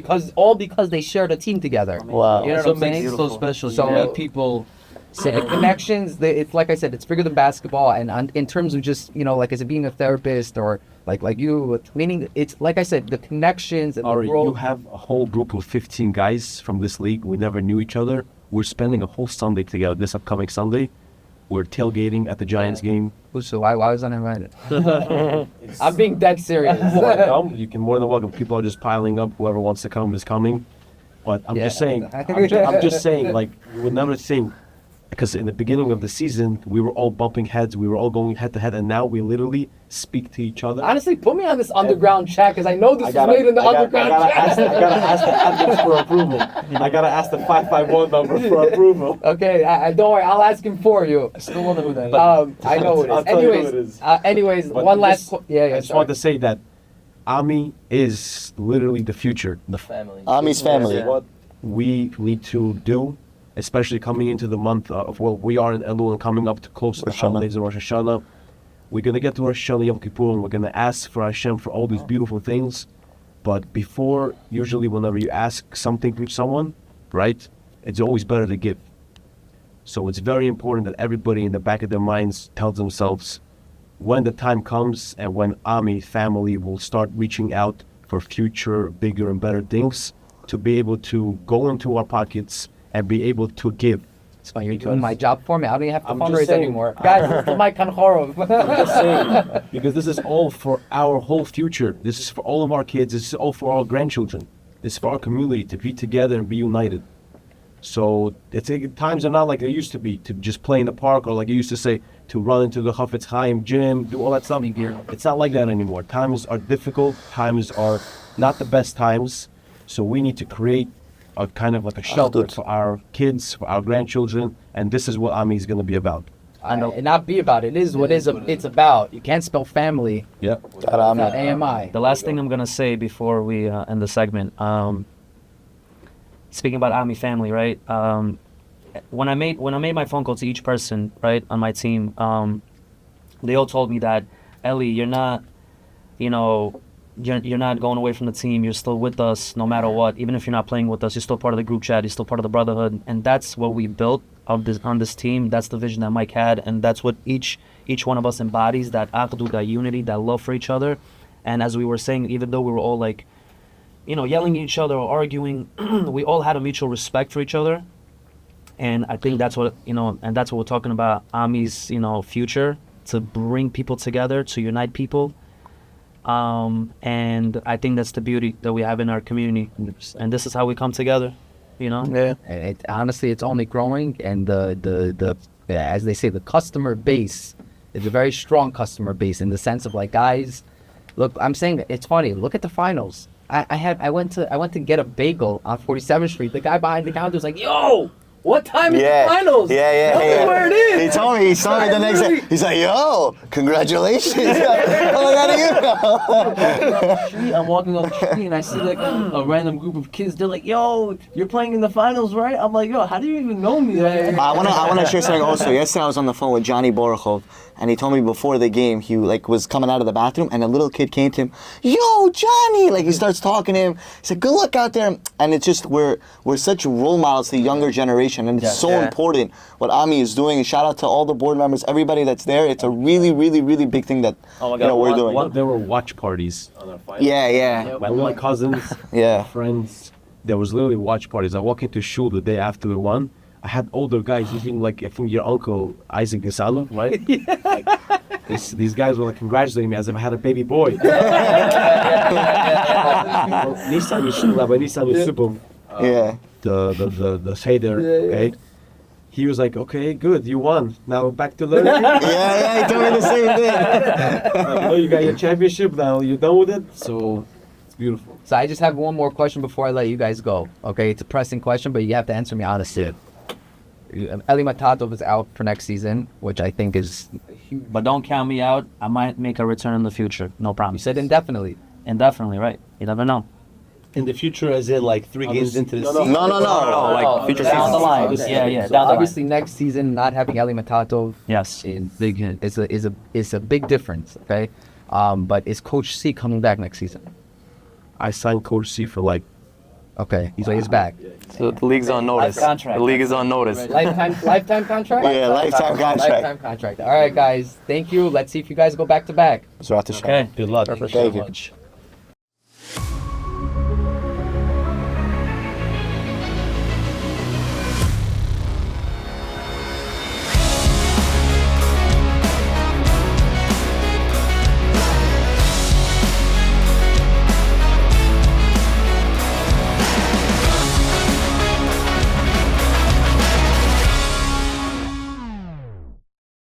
Speaker 1: because they shared a team together.
Speaker 3: Wow.
Speaker 1: You know
Speaker 6: That's
Speaker 1: what
Speaker 6: what
Speaker 1: I'm
Speaker 6: makes
Speaker 1: saying?
Speaker 6: it so special.
Speaker 1: So-
Speaker 6: So people.
Speaker 1: So the connections, it's like I said, it's bigger than basketball. And in terms of just, like as being a therapist or like you, meaning it's like I said, the connections and
Speaker 2: Ari,
Speaker 1: the growth.
Speaker 2: you have a whole group of 15 guys from this league. We never knew each other. We're spending a whole Sunday together this upcoming Sunday. We're tailgating at the Giants game.
Speaker 1: So why was I uninvited? I'm being dead serious.
Speaker 2: You can more than welcome. People are just piling up. Whoever wants to come is coming. But I'm just saying, like, we would never think, because in the beginning of the season, we were all bumping heads. We were all going head to head. And now we literally speak to each other.
Speaker 1: Honestly, put me on this underground chat because I know this was made in the underground chat.
Speaker 2: I gotta ask the admins for approval. I gotta ask the 551 number for approval.
Speaker 1: Okay, don't worry. I'll ask him for you.
Speaker 6: I still wonder who that is.
Speaker 1: I know who it is.
Speaker 2: I'll tell you who it is.
Speaker 1: Anyways,
Speaker 2: But
Speaker 1: one last.
Speaker 2: just-
Speaker 1: Yeah,
Speaker 2: I just want to say that Ami is literally the future.
Speaker 6: Family.
Speaker 3: Ami's family.
Speaker 2: What we need to do, especially coming into the month of, we are in Elul and coming up to close to the
Speaker 3: Rosh Hashanah.
Speaker 2: holidays of Rosh Hashanah. We're going to get to Rosh Hashanah Yom Kippur and we're going to ask for Hashem for all these beautiful things. But before, usually whenever you ask something from someone, right, it's always better to give. So it's very important that everybody in the back of their minds tells themselves when the time comes and when Ami family will start reaching out for future, bigger and better things, to be able to go into our pockets and be able to give.
Speaker 1: It's fine. You're doing my job for me. I don't even have to
Speaker 2: I'm just
Speaker 1: fundraise
Speaker 2: saying.
Speaker 1: anymore. Guys, this is my kanchorov.
Speaker 2: Just saying, because this is all for our whole future. This is for all of our kids. This is all for our grandchildren. This is for our community to be together and be united. So times are not like they used to be, to just play in the park, or like you used to say, to run into the Chafetz Chaim gym, do all that stuff. It's not like that anymore. Times are difficult. Times are not the best times. So we need to create a kind of like a shelter for our kids, for our grandchildren, and this is what Ami is going to be about.
Speaker 1: And not be about it. It is what it's about. You can't spell family
Speaker 2: Yeah.
Speaker 1: without AMI.
Speaker 7: The last thing I'm gonna say before we end the segment, speaking about Ami family, right? When I made my phone call to each person, right, on my team, they all told me that, Ellie, you're not going away from the team. You're still with us no matter what. Even if you're not playing with us, you're still part of the group chat. You're still part of the brotherhood, and that's what we built on this team. That's the vision that Mike had, and that's what each one of us embodies. That achdut, that unity, that love for each other. And as we were saying, even though we were all like, yelling at each other or arguing, we all had a mutual respect for each other. And I think that's what and that's what we're talking about. Ami's future, to bring people together, to unite people. And I think that's the beauty that we have in our community, and this is how we come together,
Speaker 3: Yeah.
Speaker 1: Honestly, it's only growing, and the as they say, the customer base is a very strong customer base in the sense of like, guys, look, I'm saying it's funny. Look at the finals. I went to get a bagel on 47th Street. The guy behind the counter was like, "Yo, What time is
Speaker 3: Yeah.
Speaker 1: the finals?
Speaker 3: Yeah.
Speaker 1: Tell me where it is.
Speaker 3: He told me the next day. He's like, yo, congratulations. I'm like, how do you know?
Speaker 6: I'm walking on the street and I see like a random group of kids. They're like, "Yo, you're playing in the finals, right?" I'm like, "Yo, how do you even know me?" Like,
Speaker 3: I wanna share something also. Yesterday I was on the phone with Johnny Borokhov, and he told me before the game he was coming out of the bathroom, and a little kid came to him, "Yo, Johnny!" Like he starts talking to him. He said, "Good luck out there." And it's just we're such role models to the younger generation, and it's so important what Ami is doing. And shout out to all the board members, everybody that's there. It's a really, really, really big thing that we're doing.
Speaker 2: There were watch parties on our fight.
Speaker 3: Yeah.
Speaker 2: My cousins,
Speaker 3: Yeah.
Speaker 2: friends. There was literally watch parties. I walked into shul the day after we won. I had older guys, even like I think your uncle Isaac Gasalo, right? Like, these guys were like congratulating me as if I had a baby boy. Nissan Yeshua, but Nissan Yeshua,
Speaker 3: Yeah.
Speaker 2: the Seder, okay? He was like, okay, good, you won. Now back to learning.
Speaker 3: Yeah, he told me the same thing.
Speaker 2: You got your championship now. You're done with it, so it's beautiful.
Speaker 1: So I just have one more question before I let you guys go. Okay, it's a pressing question, but you have to answer me honestly. Eli Matatov is out for next season, which I think is huge.
Speaker 7: But don't count me out. I might make a return in the future. No
Speaker 1: You
Speaker 7: promise.
Speaker 1: said indefinitely.
Speaker 7: Indefinitely, right? You never know.
Speaker 5: In the future, as in like 3 games into the season.
Speaker 3: No.
Speaker 4: Like future
Speaker 7: Down the
Speaker 4: seasons.
Speaker 7: line. Yeah,
Speaker 1: So
Speaker 7: down the
Speaker 1: obviously
Speaker 7: line.
Speaker 1: next season not having Eli Matatov
Speaker 7: Yes.
Speaker 1: is a big difference. Okay, but is Coach C coming back next season?
Speaker 2: I signed Coach C for like
Speaker 1: Okay, so he's back.
Speaker 4: So the league's on notice.
Speaker 7: Contract.
Speaker 4: The league is on notice.
Speaker 1: Lifetime contract.
Speaker 3: Yeah, lifetime contract.
Speaker 1: Lifetime contract. All right, guys. Thank you. Let's see if you guys go back to back.
Speaker 3: Zrat Hashem.
Speaker 7: Okay.
Speaker 5: Good luck.
Speaker 3: Thank you.
Speaker 7: Much.